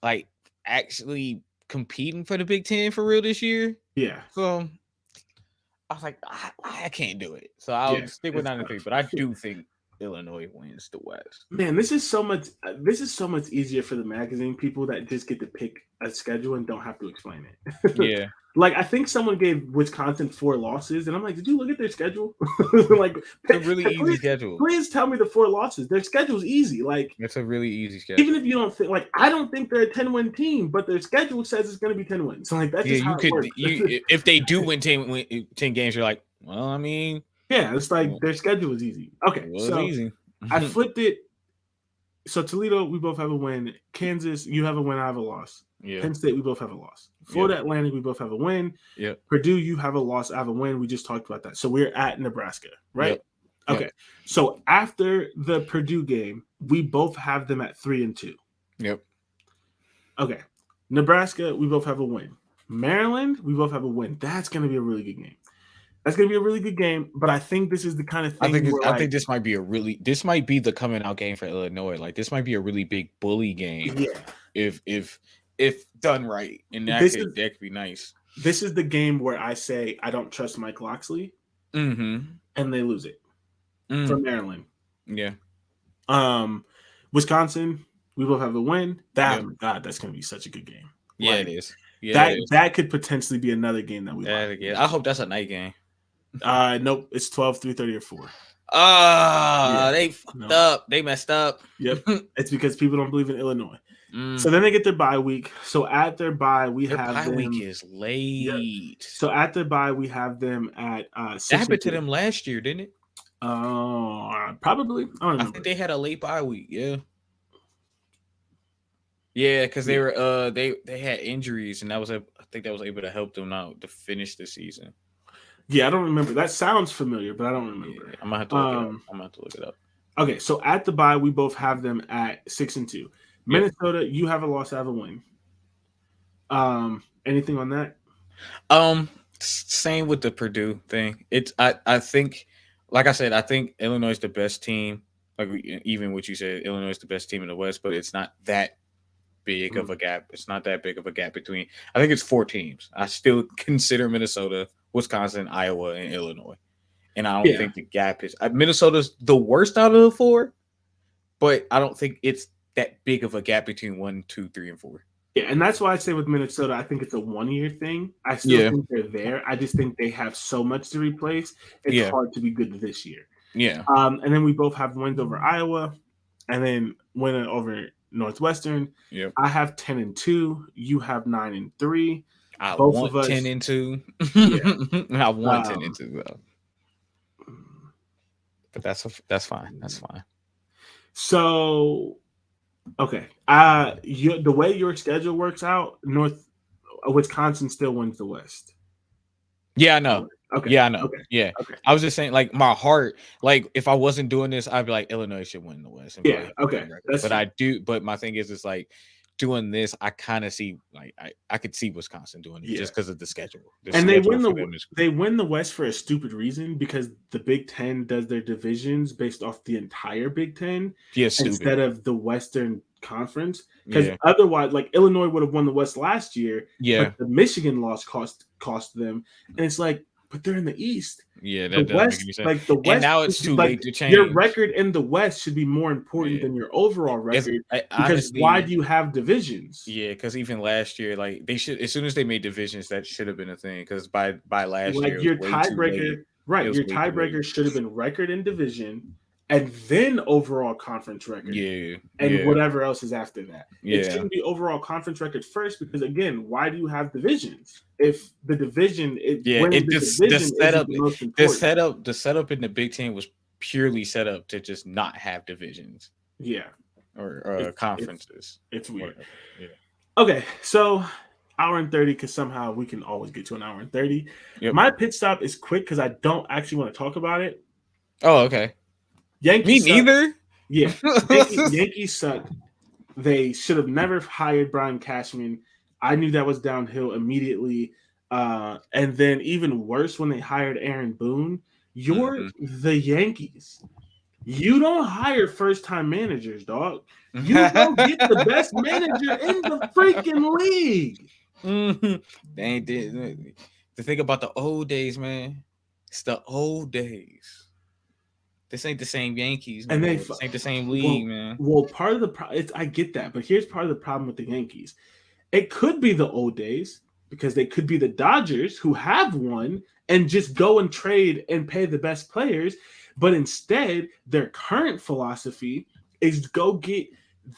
like actually competing for the Big Ten for real this year. yeah, So I was like, I can't do it. So I'll yeah. stick with It's 9-3. But I do think Illinois wins the West. Man, this is so much. This is so much easier for the magazine people that just get to pick a schedule and don't have to explain it. Yeah. Like I think someone gave Wisconsin 4 losses, and I'm like, did you look at their schedule? Like, It's a really easy please, schedule. please tell me the 4 losses. Their schedule's easy. Like It's a really easy schedule. even if you don't think, like I don't think they're a 10-win team, but their schedule says it's going to be 10 wins. So like that's Yeah, just how you it could works. if they do win 10 games, you're like, well, I mean, Yeah, it's like their schedule is easy. Okay, it was so easy. I flipped it. So Toledo, we both have a win. Kansas, you have a win, I have a loss. Yeah. Penn State, we both have a loss. Florida Atlantic, we both have a win. Yep. Purdue, you have a loss, I have a win. We just talked about that. So we're at Nebraska, right? Yep. Okay. So after the Purdue game, we both have them at 3-2. Yep. Okay. Nebraska, we both have a win. Maryland, we both have a win. That's going to be a really good game. That's going to be a really good game, but I think this is the kind of thing I think this might be the coming out game for Illinois. Like this might be a really big bully game. Yeah. If done right, and that could be nice. This is the game where I say I don't trust Mike Locksley, and they lose it for Maryland. Yeah. Wisconsin, we both have a win. God, that's going to be such a good game. Yeah, it is. Yeah, that could potentially be another game that we like. I hope that's a night game. Nope, it's 12, 3:30 or 4. They fucked up. They messed up. Yep. It's because people don't believe in Illinois. So then they get their bye week. So at their bye, their bye week is late. Yep. So at their bye, we have them at 6. That happened to them last year, didn't it? Probably. I think they had a late bye week. Yeah. Yeah, because they were they had injuries, and I think that was able to help them out to finish the season. Yeah, I don't remember. That sounds familiar, but I don't remember. Yeah, I'm gonna have to look it up. I'm gonna have to look it up. Okay, so at the bye, we both have them at 6-2. Minnesota, you have a loss, I have a win. Anything on that? Same with the Purdue thing. I think, like I said, I think Illinois is the best team. Like even what you said, Illinois is the best team in the West, but it's not that big of a gap. It's not that big of a gap between. I think it's 4 teams. I still consider Minnesota, Wisconsin, Iowa, and Illinois, and I don't think the gap is. Minnesota's the worst out of the 4, but I don't think it's that big of a gap between 1, 2, 3, and 4. Yeah, and that's why I say with Minnesota, I think it's a 1-year thing. I still think they're there. I just think they have so much to replace. It's hard to be good this year. Yeah. And then we both have wins over Iowa. and then winning over Northwestern. Yep. I have 10-2. You have 9-3. I Both of want 10 us, and 2. yeah. I want 10 and Um, 2 though. But that's fine. That's fine. so okay, the way your schedule works out, Wisconsin still wins the West. Yeah, I know. Okay, Yeah, I know. okay, Yeah. okay. I was just saying, like, my heart, like, if I wasn't doing this, I'd be like, Illinois should win the West and Yeah, probably have a okay. better record. That's But fair. I do, but my thing is, it's like doing this, I kind of see, like, I could see Wisconsin doing it Yeah. just because of the schedule. The And they schedule win for the them is, they win the West for a stupid reason because the Big Ten does their divisions based off the entire Big Ten yeah, stupid. instead of the Western Conference. Because Yeah. otherwise, like Illinois would have won the West last year, but Yeah. the Michigan loss cost them, and it's like, but they're in the East. Yeah. The That doesn't make West, any sense. like the And West, now it's too like late to your change. record in the West should be more important Yeah. than your overall It's record. Because why honestly, do you have divisions? yeah, because even last year, like they should, as soon as they made divisions, that should have been a thing. Because by last year, Like it was your way too late. tiebreaker, It right? was Your way too late. tiebreaker should have been record and division, and then overall conference record, Yeah, and yeah, whatever else is after that. It yeah, shouldn't be overall conference record first because again, why do you have divisions if yeah. winning It the just division isn't the most important? the setup in the Big Ten was purely set up to just not have divisions Yeah, or it's conferences, it's weird. whatever. Yeah. Okay, so hour and 30 because somehow we can always get to an hour and 30. Yep. My pit stop is quick because I don't actually want to talk about it. Oh, okay. Me Yankees suck. neither. Yeah, Yankees suck. They should have never hired Brian Cashman. I knew that was downhill immediately. And then even worse when they hired Aaron Boone. You're Mhm. the Yankees. You don't hire first time managers, dog. You go get the best manager in the freaking league. Mhm. They ain't did. The thing about the old days, man. It's the old days. This ain't the same Yankees no And more. This ain't the same league, well, man. part of the problem, I get that, but here's part of the problem with the Yankees. It could be the old days because they could be the Dodgers who have won and just go and trade and pay the best players. But instead, their current philosophy is go get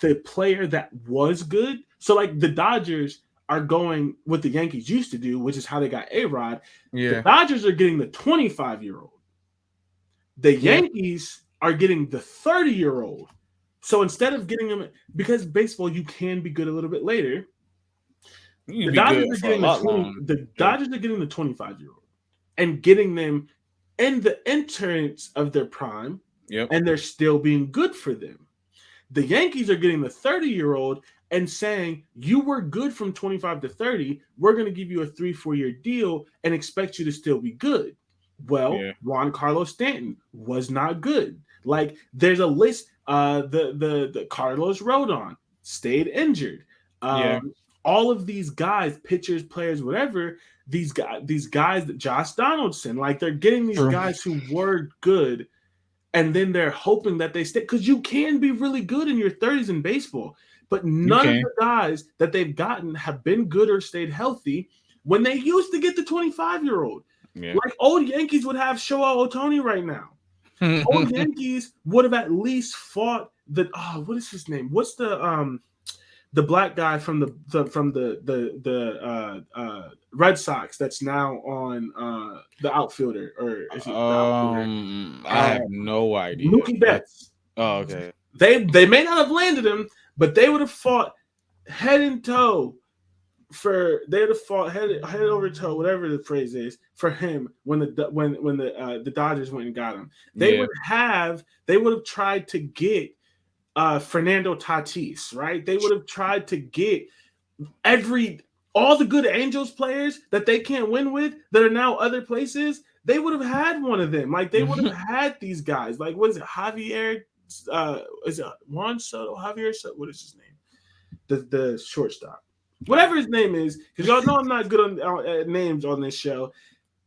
the player that was good. So, like the Dodgers are going what the Yankees used to do, which is how they got A-Rod. The Yeah. Dodgers are getting the 25-year-old. The Yeah. Yankees are getting the 30-year-old. So instead of getting them, because baseball, you can be good a little bit later. You can The be Dodgers good are for a getting the lot 20. long. The Yeah. Dodgers are getting the 25-year-old and getting them in the entrance of their prime, Yep. and they're still being good for them. The Yankees are getting the 30-year-old and saying, you were good from 25 to 30. We're going to give you a 3-4 year deal and expect you to still be good. Well, Yeah. Juan Carlos Stanton was not good. Like there's a list. The Carlos Rodon stayed injured. Yeah. All of these guys, pitchers, players, whatever, these guys, Josh Donaldson, like they're getting these True. guys who were good and then they're hoping that they stay because you can be really good in your 30s in baseball, but You none of can. the guys that they've gotten have been good or stayed healthy when they used to get the 25-year-old. Yeah. Like old Yankees would have Shohei Ohtani right now. Old Yankees would have at least fought what is his name? What's the black guy from the Red Sox that's now on the outfielder or is it the outfielder? I have no idea. Mookie Betts. Oh, okay. They may not have landed him, but they would have fought head and toe they would have fought head over toe, whatever the phrase is, for him when the Dodgers went and got him. Yeah. They would have tried to get Fernando Tatis, right? They would have tried to get all the good Angels players that they can't win with that are now other places. They would have had one of them. Like they would have had these guys. Like what is it, Javier? Is it Juan Soto? Javier Soto? What is his name? The shortstop. Whatever his name is, because y'all know I'm not good on names on this show.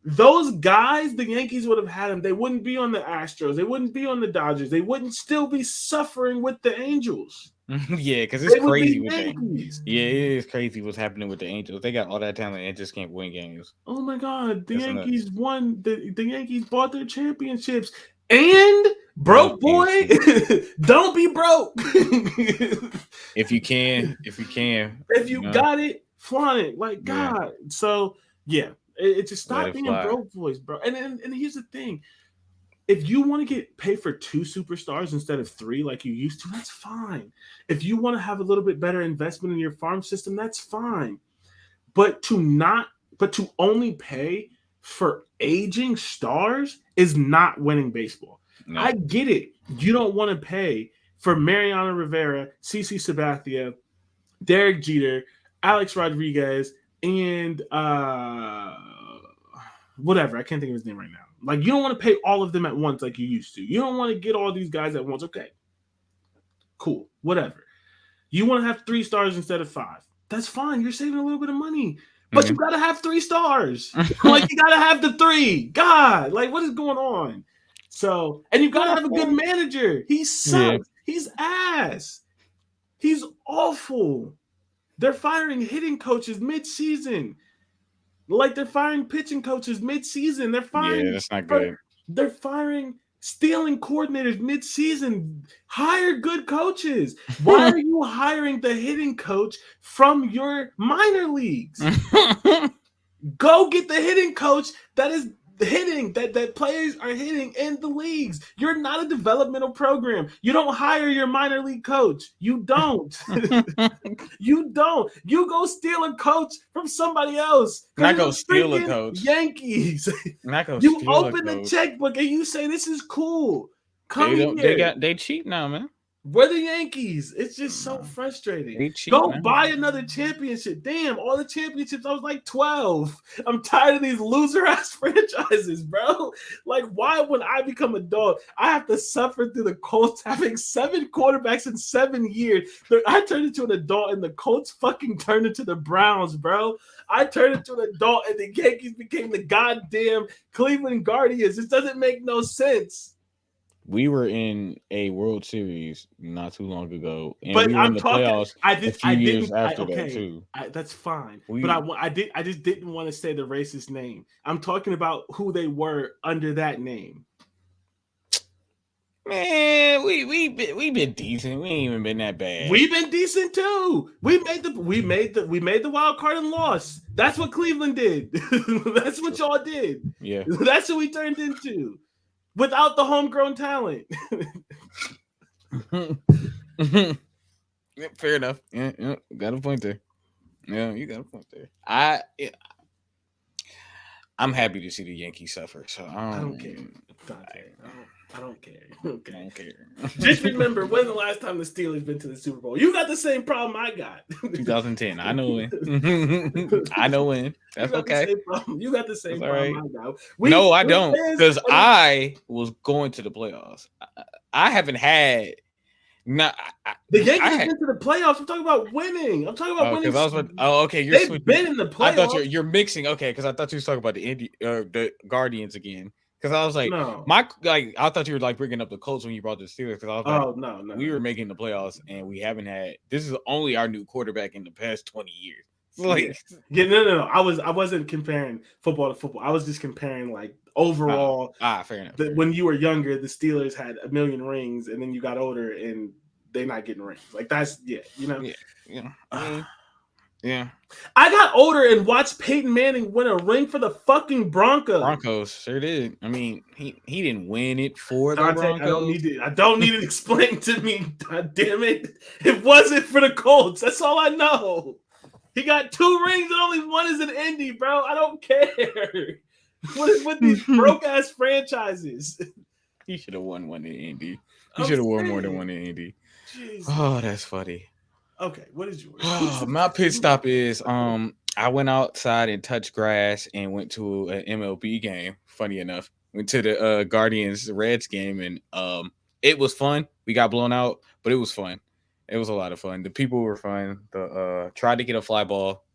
Those guys, the Yankees would have had them. They wouldn't be on the Astros. They wouldn't be on the Dodgers. They wouldn't still be suffering with the Angels. Yeah, because it's They would crazy be with that. Yankees. Yeah, it is crazy what's happening with the Angels. They got all that talent and just can't win games. Oh my God, the That's Yankees nuts. won. The Yankees bought their championships, and No Broke boy, excuses. don't be broke. If you can, If you got it, flaunt it. Like yeah, God. So yeah, it just let stop it being fly. broke boys, bro. And here's the thing: if you want to get paid for 2 superstars instead of 3, like you used to, that's fine. If you want to have a little bit better investment in your farm system, that's fine. But to not, but to only pay for aging stars is not winning baseball. No, I get it. You don't want to pay for Mariano Rivera, CC Sabathia, Derek Jeter, Alex Rodriguez, and whatever. I can't think of his name right now. Like, you don't want to pay all of them at once like you used to. You don't want to get all these guys at once. Okay, cool, whatever. You want to have 3 stars instead of 5. That's fine. You're saving a little bit of money. But you yeah. gotta have 3 stars. Like, you gotta have the 3. God, like, what is going on? So, and you gotta have a good manager. He Yeah. sucks. He's ass. He's awful. They're firing hitting coaches mid-season. Like, they're firing pitching coaches mid-season. Yeah, that's not good. They're firing stealing coordinators mid-season. Hire good coaches. Why are you hiring the hitting coach from your minor leagues? Go get the hitting coach that is hitting, that players are hitting in the leagues. You're not a developmental program. You don't hire your minor league coach. You don't. You don't. You go steal a coach from somebody else because Not you're go the steal a freaking coach. Yankees. Not go You steal a open the coach. checkbook and you say, "This is cool. They Come don't. here." They cheap now, man. We're the Yankees. It's just so No, frustrating. they cheap Go now. buy another championship. Damn, all the championships. I was like 12. I'm tired of these loser ass franchises, bro. Like, why, when I become a dog, I have to suffer through the Colts having 7 quarterbacks in 7 years? I turned into an adult and the Colts fucking turned into the Browns, bro. I turned into an adult and the Yankees became the goddamn Cleveland Guardians. This doesn't make no sense. We were in a World Series not too long ago, and But we were in I'm the talking. playoffs I a did. few I years didn't. after that Okay, too. that's fine. But We I did. I just didn't want to say the racist name. I'm talking about who they were under that name. man, we been decent. We ain't even been that bad. We've been decent too. We made the wild card and lost. That's what Cleveland did. That's what y'all did. Yeah. That's what we turned into without the homegrown talent. Yeah, fair enough. Yeah, got a point there. Yeah, you got a point there. I'm happy to see the Yankees suffer. So I don't care, Dante. I don't care. Okay. I don't care. Just remember, when's the last time the Steelers been to the Super Bowl? You got the same problem I got. 2010. I know when. I know when. That's okay. You got the That's same all problem right. I got. No, I don't. Because I was going to the playoffs. I haven't had. Not the Yankees have been to the playoffs. I'm talking about winning. I'm talking about winning. Because I was. Okay. You're They've switching. been in the playoffs. I thought you're mixing. Okay, because I thought you was talking about the Guardians again. Because I was like, no. I thought you were like bringing up the Colts when you brought the Steelers. Because I was like, no, we were making the playoffs and we haven't had. This is only our new quarterback in the past 20 years. Like, no. I wasn't comparing football to football. I was just comparing like overall. Fair enough. When you were younger, the Steelers had a million rings, and then you got older and they're not getting rings. Like that's Yeah. Yeah. I got older and watched Peyton Manning win a ring for the fucking Broncos. Broncos sure did. I mean, he didn't win it for the Dante, Broncos. I don't need it explained to me. God damn it! It wasn't for the Colts. That's all I know. He got 2 rings and only one is an Indy, bro. I don't care. What is with these broke ass franchises? He should have won one in Indy. He should have won more than one in Indy. Jesus. Oh, that's funny. Okay, what is yours? My pit stop is I went outside and touched grass and went to an MLB game. Funny enough, went to the Guardians Reds game and it was fun. We got blown out, but it was fun. It was a lot of fun. The people were fun. The tried to get a fly ball.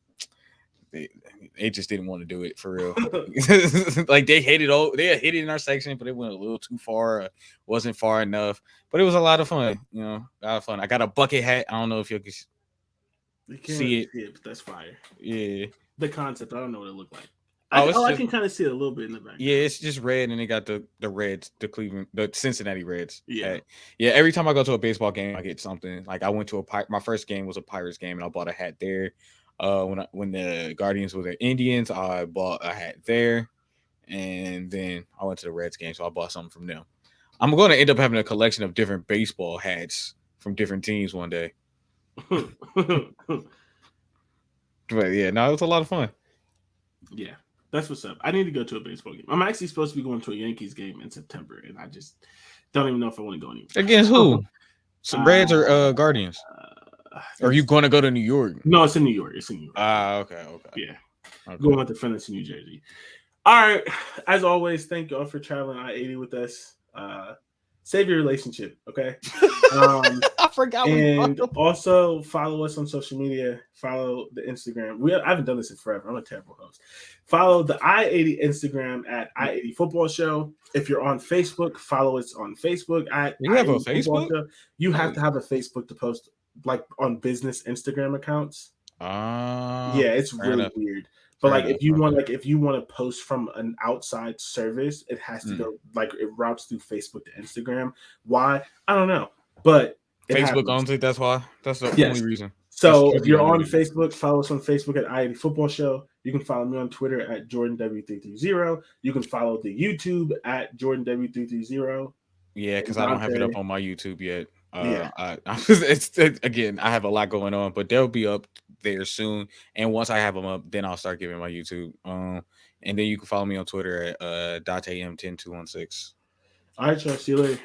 They just didn't want to do it for real. Like they hit it in our section, but it went a little too far. Wasn't far enough. But it was a lot of fun. A lot of fun. I got a bucket hat. I don't know if you can see it. But that's fire. Yeah. The concept. I don't know what it looked like. Oh, it's I just can kind of see it a little bit in the yeah, background. it's just red, and they got the Reds, the Cincinnati Reds Yeah. hat. Yeah, every time I go to a baseball game, I get something. Like I went to my first game was a Pirates game, and I bought a hat there. When the Guardians were the Indians, I bought a hat there, and then I went to the Reds game, so I bought something from them. I'm going to end up having a collection of different baseball hats from different teams one day. But yeah, no, it was a lot of fun. Yeah, that's what's up. I need to go to a baseball game. I'm actually supposed to be going to a Yankees game in September, and I just don't even know if I want to go Against who? anymore. Some Reds or Guardians? I Or are think you going to go to New York? no, it's in New York. It's in New York. Ah, okay, okay, Yeah, okay. going with the friends in New Jersey. All right. As always, thank y'all for traveling I-80 with us. Save your relationship, okay? Um, I forgot we and talked about. also follow us on social media. Follow the Instagram. I haven't done this in forever. I'm a terrible host. Follow the I-80 Instagram at I-80 Football Show. If you're on Facebook, follow us on Facebook at You have a I-80 Football Facebook? Show. You have Oh, to have a Facebook to post like on business Instagram accounts. ah, Yeah, it's fair really enough. weird. But Fair like enough. Okay. if you want to post from an outside service, it has to Mm. go like it routes through Facebook to Instagram. Why? I don't know. But it Facebook happens. owns it. That's why. That's the only Yes. reason. That's So if the you're only on reason. Facebook, follow us on Facebook at I80 Football Show. You can follow me on Twitter at JordanW330. You can follow the YouTube at JordanW330. Yeah, And because I don't have it up Dante. on my YouTube yet. Yeah. Again, I have a lot going on, but they'll be up there soon. And once I have them up, then I'll start giving my YouTube. And then you can follow me on Twitter at Dante M10216. All right, y'all. See you later.